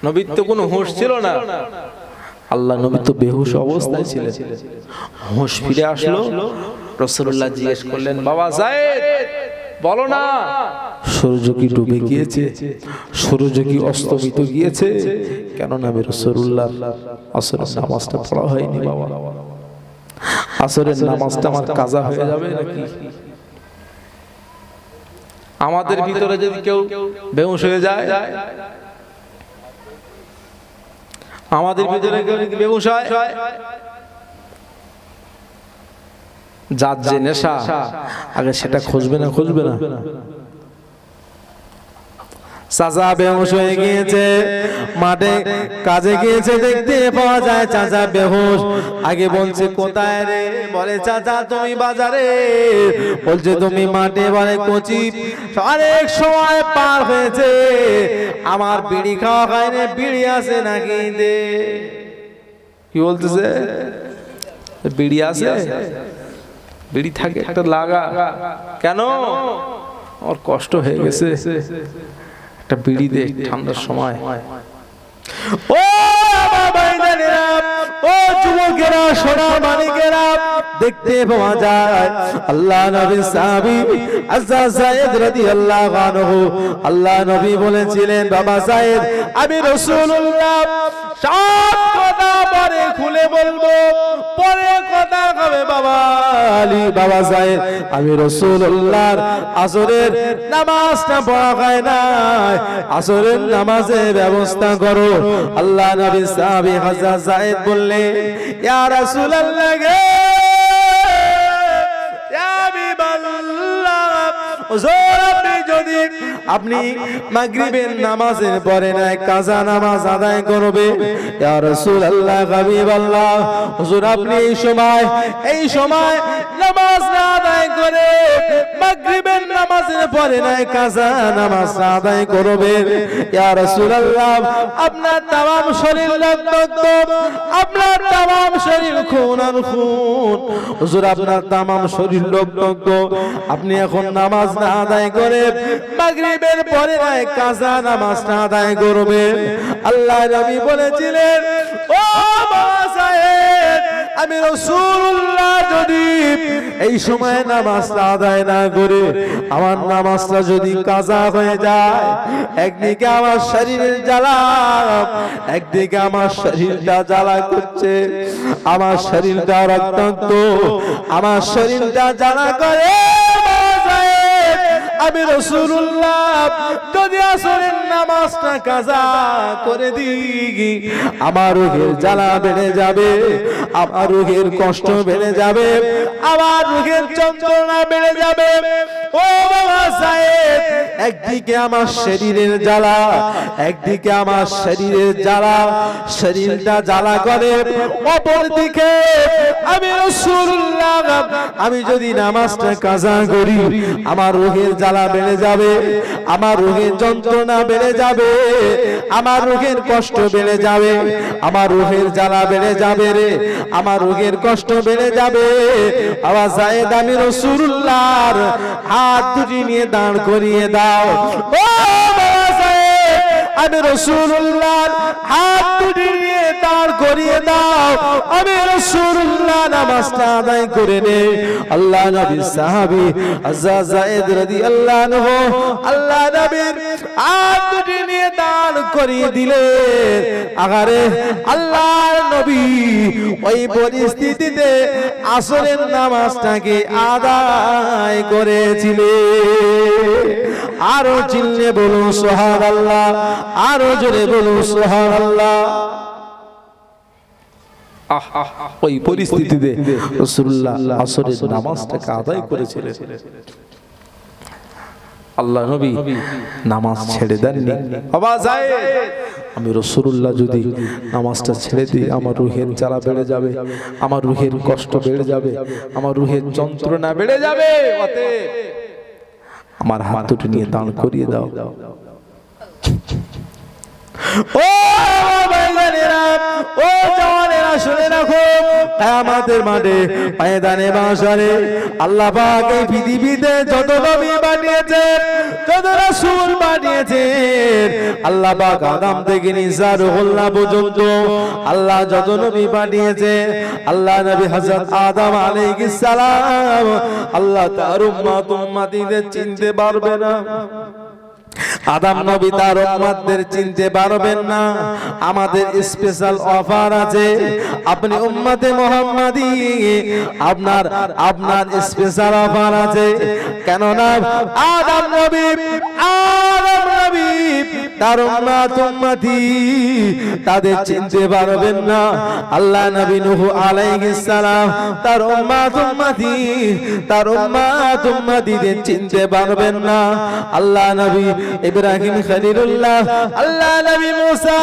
নবীর তো কোনো হুঁশ ছিল না। আল্লাহ নবী তো বেহুশ অবস্থায় ছিলেন। হুঁশ ফিরে আসলো, রাসূলুল্লাহ জিজ্ঞেস করলেন, বাবা যায়েদ বলো না, সূর্য কি ডুবে গিয়েছে? সূর্য কি অস্তমিত গিয়েছে? কেন না আমি রাসূলুল্লাহ আসরের নামাজটা পড়া হয়নি বাবা। আসরের নামাজটা আমার কাজা হয়ে যাবে নাকি? আমাদের ভিতরে যদি কেউ বেহুশ হয়ে যায়, আমাদের ভিতরে কেউ যদি বেহুশ হয়, যার যে নেশা আগে সেটা খুঁজবে না, খুঁজবে না। চাচা বেহুশ হয়ে গিয়েছে, মাঠে কাজে গিয়েছে, দেখতে পাওয়া যায় চাচা বেহুশ। আগে বলছে কোথায় রে? বলে চাচা তুমি বাজারে। বলছে তুমি মাঠে। বলে কচি অনেক সময় পার হয়েছে, আমার বিড়ি খাওয়া খায়নি, বিড়ি আছে নাকি দে। কি বলতেছে? বিড়ি আছে? বিড়ি থাকে একটা লাগা। কেন? আমার কষ্ট হয়ে গেছে, একটা বিড়ি দে ঠান্ডার সময়। ও ভাইজানেরা, ও যুবকেরা, সোনা মানিকেরা, দেখতে পাওয়া যায় আল্লাহ নবীর সাহাবী হযরত যায়েদ রাদিয়াল্লাহু আনহু, আল্লাহ নবী বলেছিলেন, বাবা যায়েদ আমি রাসূলুল্লাহ সব কথা পরে খুলে বলবো, পরে কথা হবে বাবা আলী। বাবা যায়েদ আমি রাসূলুল্লাহর আসরের নামাজটা পড়া হয় না, আসরের নামাজের ব্যবস্থা করো। আল্লাহ নবী সাহাবী হযরত যায়েদ বললেন, ইয়া রাসূলুল্লাহ গে, ইয়া হাবিবাল্লাহ, আপনি যদি আপনি মাগরিবের নামাজের পরে না কাজা নামাজ আদায় করবে। ইয়া রাসূলুল্লাহ হাবিবাল্লাহ, হুজুর আপনি এই সময় নামাজ না আদায় করে মাগরিবের নামাজের পরে না কাজা নামাজ আদায় করবে। ইয়া রাসূলুল্লাহ আপনার তামাম শরীর রক্তাক্ত, আপনার তামাম শরীর খুন আর খুন। হুজুর আপনার তামাম শরীর রক্তাক্ত, আপনি এখন নামাজ না আদায় করে মাগরিবের পরে না কাজা নামাজটা আদায় করবে। আল্লাহ নবী বলেছিলেন, ও বাবা সাহেব আমি রাসূলুল্লাহ যদি এই সময় নামাজটা আদায় না করে আমার নামাজটা যদি কাজা হয়ে যায়, একদিকে আমার শরীরের জ্বালা, একদিকে আমার শরীরটা জ্বালা করছে, আমার শরীরটা রক্তাক্ত, আমার শরীরটা জ্বালা করে, আমি রাসূলুল্লাহ যদি আসরের নামাজটা কাজা করে দিই আমার রোগের জ্বালা বেড়ে যাবে, আমার রোগের কষ্ট বেড়ে যাবে, আমার রোগের যন্ত্রণা বেড়ে যাবে। ও বাবা সাহেব, একদিকে আমার শরীরের জ্বালা, একদিকে আমার শরীরের জ্বালা, শরীরটা জ্বালা করে, অপরদিকে আমি রাসূলুল্লাহ আমি যদি নামাজটা কাজা করি আমার রোগের জ্বালা বেড়ে যাবে, আমার রোগের যন্ত্রণা বেড়ে যাবে, আমার রোগের কষ্ট বেড়ে যাবে, আমার রোগের জ্বালা বেড়ে যাবে রে, আমার রোগের কষ্ট বেড়ে যাবে। আওয়াজ জায়েদ আমি রাসূলুল্লাহর হাত দুটি নিয়ে দাঁড় করিয়ে দাও। ও বাবা সাহেব, আমি রাসূলুল্লাহর হাত দুটি নিয়ে দাঁড় করিয়ে দাও, আমি রাসূলুল্লাহ নামাজটা আদায় করে নে। আল্লাহ নবী সাহাবী হযরত যায়েদ রাদিয়াল্লাহু আনহু আল্লাহ নবীর হাত দুটি নিয়ে দাঁড় করিয়ে দিলেন। আগারে আল্লাহর নবী ওই পরিস্থিতিতে আসরের নামাজটাকে আদায় করেছিলেন। আরো চিল্লে বলুন সুবহানাল্লাহ, আরো জোরে বলুন সুবহানাল্লাহ। ওই পরিস্থিতিতে রাসূলুল্লাহ আসরের নামাজটাকে আদায় করেছিলেন। আল্লাহ নবী নামাজ ছেড়ে দেননি। আওয়াজ আয়, আমি রাসূলুল্লাহ যদি নামাজটা ছেড়ে দিই আমার রূহের জ্বালা বেড়ে যাবে, আমার রূহের কষ্ট বেড়ে যাবে, আমার রূহের যন্ত্রণা বেড়ে যাবে, অতএব আমার হাত দুটো নিয়ে দাঁড় করিয়ে দাও। ও ভাইজানেরা, ও জওয়ানেরা, শুনে রাখো, কিয়ামতের মাঠে ময়দানে মাশারে আল্লাহ পাক এই পৃথিবীতে যত নবী পাঠিয়েছেন, যত রাসূল পাঠিয়েছেন, আল্লাহ পাক আদম থেকে ঈসা রুহুল্লাহ পর্যন্ত আল্লাহ যত নবী পাঠিয়েছেন, আল্লাহ নবী হযরত আদম আলাইহিস সালাম আল্লাহ তার উম্মতদের চিনতে পারবে না। আদম নবী তার উম্মতদের চিনতে পারবেন না। আমাদের স্পেশাল অফার আছে, আপনি উম্মতে মুহাম্মাদি, আপনার স্পেশাল অফার আছে। কেন না আদম নবী তার উম্মতি তাদের চিনতে পারবেন না। আল্লাহ নবী নূহ আলাইহিস সালাম তার উম্মতিদের চিনতে পারবেন না। আল্লাহ নবী ইব্রাহিম খলিলুল্লাহ, আল্লাহ নবী মুসা,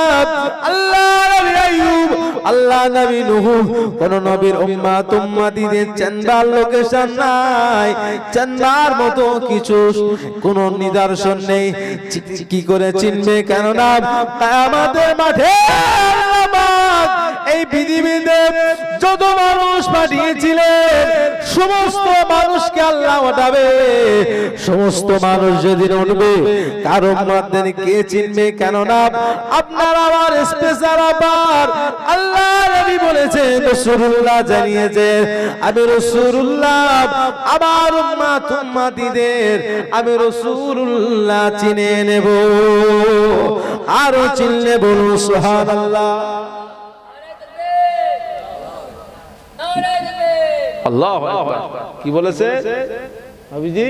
আল্লাহ নবী আইয়ুব, আল্লাহ নবী নূহ, কোন নবীর উম্মতিদের চেনবার লোকেশন নাই, চেনবার মতো কিছু কোন নিদর্শন নেই। কি করে চিনবে? কেননা কিয়ামতের মাঠে এই পৃথিবীতে যত মানুষ পাঠিয়েছিলেন সমস্ত মানুষকে আল্লাহ ওঠাবে। সমস্ত মানুষ যেদিন উঠবে কার উম্মতদের কে চিনবে? কেননা আপনার আমার স্পেশাল অফার। আল্লাহ নবী বলেছেন, রাসূলুল্লাহ জানিয়েছেন, আমি রাসূলুল্লাহ আমার উম্মতিদের আমি রাসূলুল্লাহ চিনে নেব। আরো চিনলে বলুন সুবহানাল্লাহ। আল্লাহু আকবার। কি বলেছে নবীজি?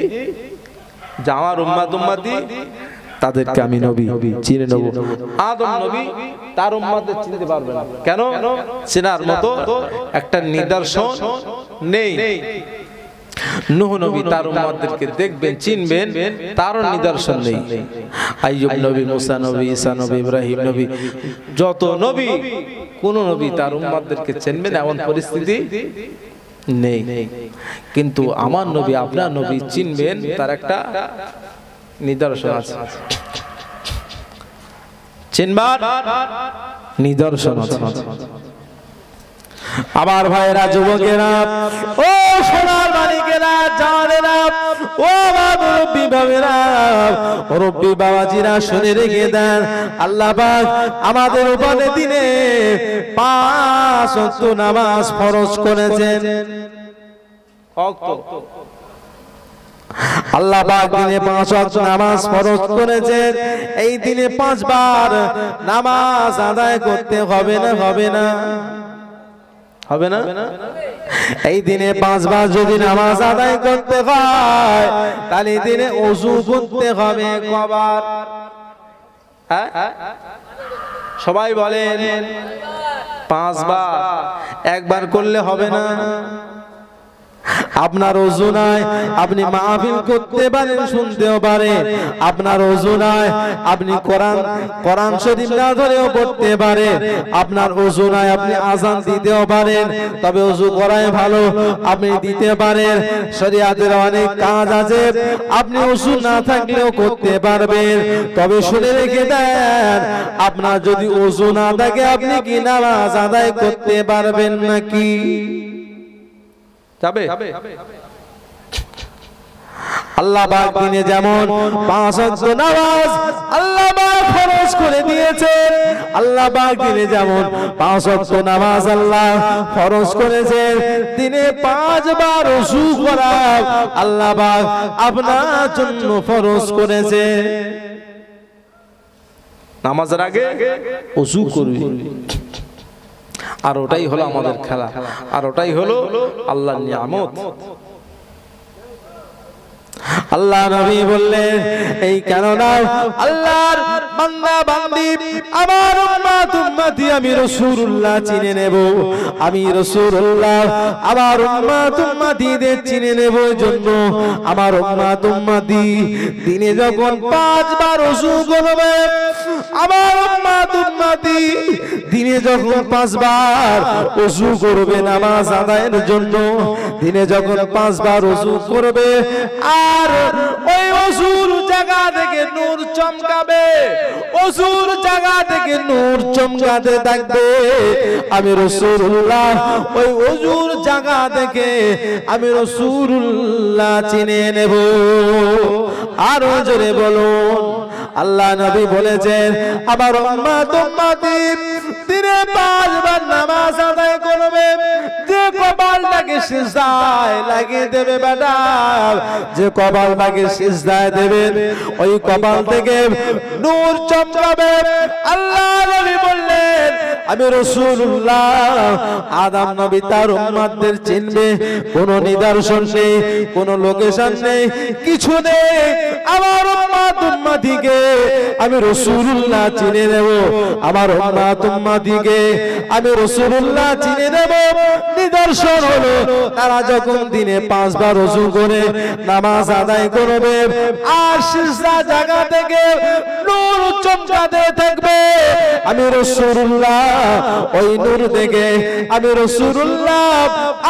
যে আমার উম্মতি তাদেরকে আমি নবী চিনে নেব। আদম নবী তার উম্মতদের চিনতে পারবে না। কেন? চেনার মতো একটা নিদর্শন নেই। নূহ নবী তার উম্মতদেরকে দেখবেন, চিনবেন, তারও নিদর্শন নেই। আইয়ুব নবী, মুসা নবী, ঈসা নবী, ইব্রাহিম নবী, যত নবী, কোন নবী তার উম্মতদেরকে চিনবেন এমন পরিস্থিতি নেই। কিন্তু আমার নবী, আপনার নবী চিনবেন, তার একটা নিদর্শন আছে, চিনবার নিদর্শন আছে। আবার ভাইরা, যুবকেরা, ও সোনার মালিকেরা, জানেরা, ও মুরব্বি বাবারা, মুরব্বি বাবাজিরা, শুনে রেখে দেন, আল্লাহ পাক আমাদের উপরে দিনে 5 ওয়াক্ত নামাজ ফরজ করেছেন। আল্লাহ পাক দিনে 5 ওয়াক্ত নামাজ ফরজ করেছেন। এই দিনে 5 বার নামাজ আদায় করতে হবে না? হবে না? হবে না? এই দিনে 5 বার যদি নামাজ আদায় করতে হয় তাহলে দিনে ওযু করতে হবে কবার? হ্যাঁ, সবাই বলেন 5 বার। একবার করলে হবে না। আপনার ওযু নাই, আপনি মাহফিল করতে পারেন, শুনতেও পারেন। আপনার ওযু নাই, আপনি কোরআন শরীফ না ধরেও পড়তে পারেন। আপনার ওযু নাই, আপনি আযান দিতেও পারেন, তবে ওযু করাই ভালো। আপনি দিতে পারেন। শরীয়তের অনেক কাজ আছে আপনি ওযু না থাকলেও করতে পারবেন। তবে শুনে রেখে দেন, আপনার যদি ওযু না থাকে আপনি কি নামাজ আদায় করতে পারবেন নাকি? যাবে? আল্লাহ পাক দিনে যেমন 5 ওয়াক্ত নামাজ আল্লাহ পাক ফরজ করে দিয়েছেন, আল্লাহ পাক দিনে যেমন 5 ওয়াক্ত নামাজ আল্লাহ ফরজ করেছেন, দিনে 5 বার ওযু করা আল্লাহ পাক আপনার জন্য ফরজ করেছে। নামাজের আগে ওযু করবে, আর ওটাই হলো আমাদের খেলা, আর ওটাই হলো আল্লাহর নিয়ামত। আল্লাহ নবী বললেন এই কেননা আল্লাহর বান্দা বান্দি আমার উম্মত উম্মতি আমি রাসূলুল্লাহ চিনে নেব, আমি রাসূলুল্লাহ আমার উম্মত উম্মতিদের চিনে নেব। জন্য আমার উম্মত উম্মতি দিনে যখন 5 বার ওযু করবে, আমার উম্মত উম্মতি দিনে যখন 5 বার ওযু করবে নামাজ আদায়ের জন্য, দিনে যখন 5 বার ওযু করবে আর ওই ওযুর জায়গা থেকে নূর চমকাবে, ওযুর জায়গা থেকে নূর চমকাতে থাকবে, আমি রাসূলুল্লাহ ওই ওযুর জায়গা থেকে আমি রাসূলুল্লাহ চিনে নেব। আরো জোরে বলুন। আল্লাহ নবী বলেছেন আমার উম্মত উম্মতি দিনে 5 বার নামাজ আদায় করবে, যে কপালটাকে সিজদায় লাগিয়ে দেবে বেটা, যে কপালটাকে সিজদায় দেবেন ওই কপাল থেকে নূর চমকাবে। আল্লাহ নবী বললেন আমি রাসূলুল্লাহ আদম নবী তার উম্মতদের চিনবে, কোন নিদর্শন নেই, কোন লোকেশন নেই, কিছু নেই। আমার উম্মত উম্মতিকে আমি রাসূলুল্লাহ চিনে নেব, আমার উম্মত উম্মতিকে আমি রাসূলুল্লাহ চিনে নেব। নিদর্শন হলো তারা যখন দিনে 5 বার ওযু করে নামাজ আদায় করবে আর সিজদা জায়গা থেকে নূর চমকাতে থাকবে, আমি রাসূলুল্লাহ ওই নূর থেকে আমি রাসূলুল্লাহ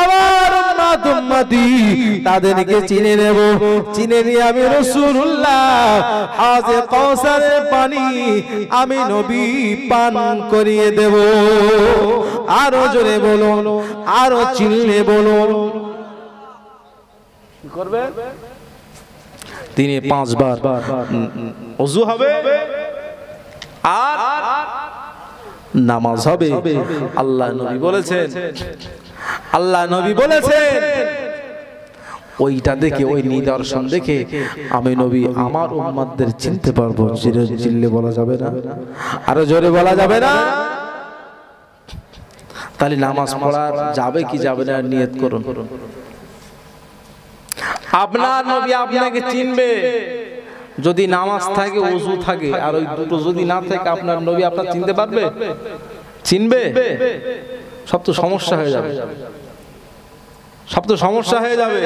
আমার উম্মত উম্মতি তাদেরকে চিনে নেব। চিনে নিয়ে আমি রাসূলুল্লাহ হাউজে কাউসারের পানি আমি নবী পান করিয়ে দেব। আরো জোরে বলুন, আরো চিল্লে বলুন। কি করবে? দিনে 5 বার ওযু হবে আর নামাজ হবে। আল্লাহ নবী বলেছেন, আল্লাহ নবী বলেছেন ওইটা দেখে, ওই নিদর্শন দেখে আমি নবী আমার উম্মতদের চিনতে পারবো। চিল্লে বলা যাবে না? আরো জোরে বলা যাবে না? তাহলে নামাজ পড়া যাবে কি যাবে না নিয়ত করুন। আপনার নবী আপনাকে চিনবে যদি নামাজ থাকে, ওযু থাকে, আর ওই দুটো যদি না থাকে আপনার নবী আপনার চিনতে পারবে? চিনবে? সব তো সমস্যা হয়ে যাবে, সব তো সমস্যা হয়ে যাবে।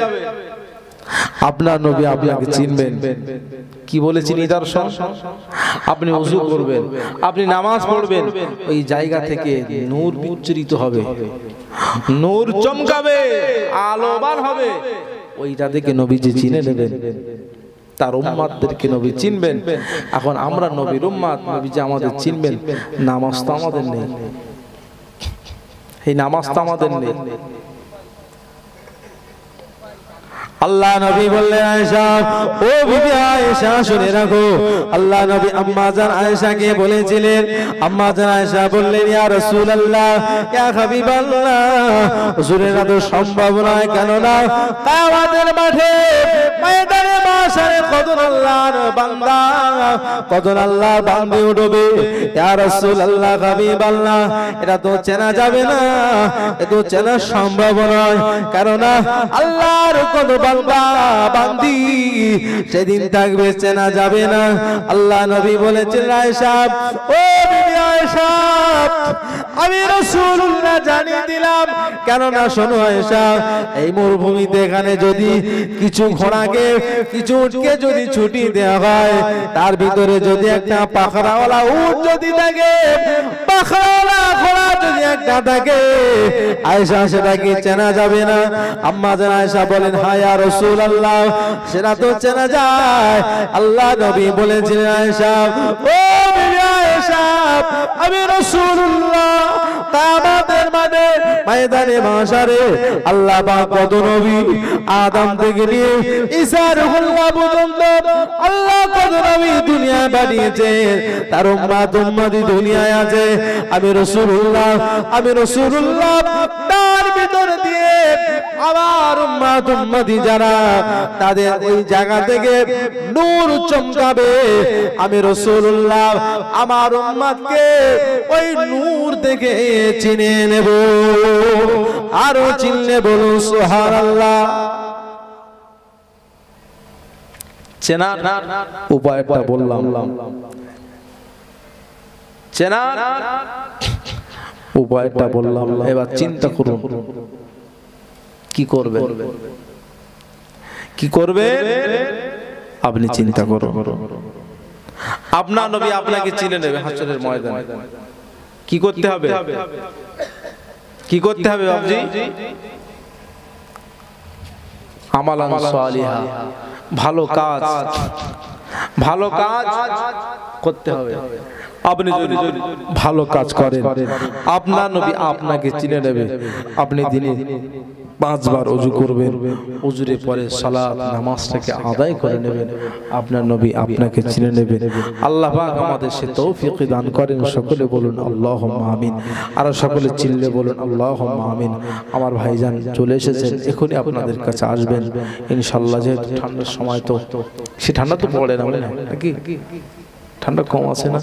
আপনার নবী আপনাকে চিনবেন। কি বলেছি নিদর্শন? আপনি ওযু করবেন, আপনি নামাজ পড়বেন, ওই জায়গা থেকে নূর বিচ্ছুরিত হবে, নূর চমকাবে, আলো বার হবে। ওইটা দেখে নবীজি চিনে নেবেন, তার উম্মতদেরকে নবী চিনবেন। এখন আমরা নবীর উম্মত, নবীজি আমাদের চিনবেন। নামাজ তো আমাদের নেই, এই নামাজ তো আমাদের নেই। আল্লাহ নবী বললেন আয়েশা, ও বিবি আয়েশা শুনে রাখো, আল্লাহ নবী আম্মা জান আয়েশাকে বলেছিলেন। আম্মা জান আয়েশা বললেন ইয়া রাসূলুল্লাহ, ইয়া হাবিবাল্লাহ, হুজুরের তো সম্ভব নয়, কেন না কিয়ামতের মাঠে ময়দানে মাশারে কজন আল্লাহর বান্দা কজন আল্লাহর বান্দী উঠবে ইয়া রাসূলুল্লাহ হাবিবাল্লাহ এটা তো চেনা যাবে না এটা চেনা সম্ভব নয় কারণ আল্লাহর কত বান্দা বান্দী সেদিন থাকবে চেনা যাবে না আল্লাহ নবী বলেছেন আয়েশা ও বিবি আয়েশা আমি রাসূলুল্লাহ জানিয়ে দিলাম কেন না শোনো আয়েশা এই মরুভূমিতে এখানে যদি কিছু ঘোড়াকে কিছু উটকে যদি ছুটি দেওয়া হয় তার ভিতরে যদি একটা পাখরাওয়ালা উট যদি থাকে পাখরাওয়ালা ঘোড়া যদি একটা থাকে আয়েশা সেটা কি চেনা যাবে না আম্মা জান আয়েশা বলেন হ্যাঁ ইয়া রাসূলুল্লাহ সেটা তো চেনা যায় আল্লাহ নবী বলেছিলেন আয়েশা ও বিবি আয়েশা আমি রাসূলুল্লাহ কিয়ামতের মাঠে ময়দানে মাশারে আল্লাহ পাক কত নবী আদম থেকে নিয়ে ঈসা রুহুল্লাহ পর্যন্ত আল্লাহ কত নবী দুনিয়ায় পাঠিয়েছেন তার উম্মতি দুনিয়ায় আছে আমি রাসূলুল্লাহ তার ভিতর দিয়ে আমার উম্মতি যারা তাদের ওই জায়গা থেকে নূর চমকাবে আমি রাসূলুল্লাহ আমার উম্মতকে ওই নূর থেকে চিনে নেব আরো চিনলে বলুন সুবহানাল্লাহ চেনা উপায়টা বললাম চেনা উপায়টা বললাম এবার চিন্তা করুন কি করবেন আপনি চিন্তা করুন আপনার নবী আপনাকে চিনে নেবে হাসরের ময়দানে কি করতে হবে বাবজি আমালান সালিহা ভালো কাজ করতে হবে আপনি যদি ভালো কাজ করেন আপনার নবী আপনাকে চিনে নেবে আপনি দিনে 5 বার ওযু করবেন ওযুরে পরে সালাত নামাজটাকে আদায় করে নেবেন আপনার নবী আপনাকে চিনে নেবে আল্লাহ পাক আমাদের সে তৌফিক দান করেন সকলে বলুন আল্লাহুম্মা আমিন আর সকলে চিল্লে বলুন আল্লাহুম্মা আমিন আমার ভাইজান চলে এসেছেন এখনি আপনাদের কাছে আসবেন ইনশাআল্লাহ যেহেতু ঠান্ডার সময় তো সে ঠান্ডা তো পড়ে না নাকি ঠান্ডা কম আছে না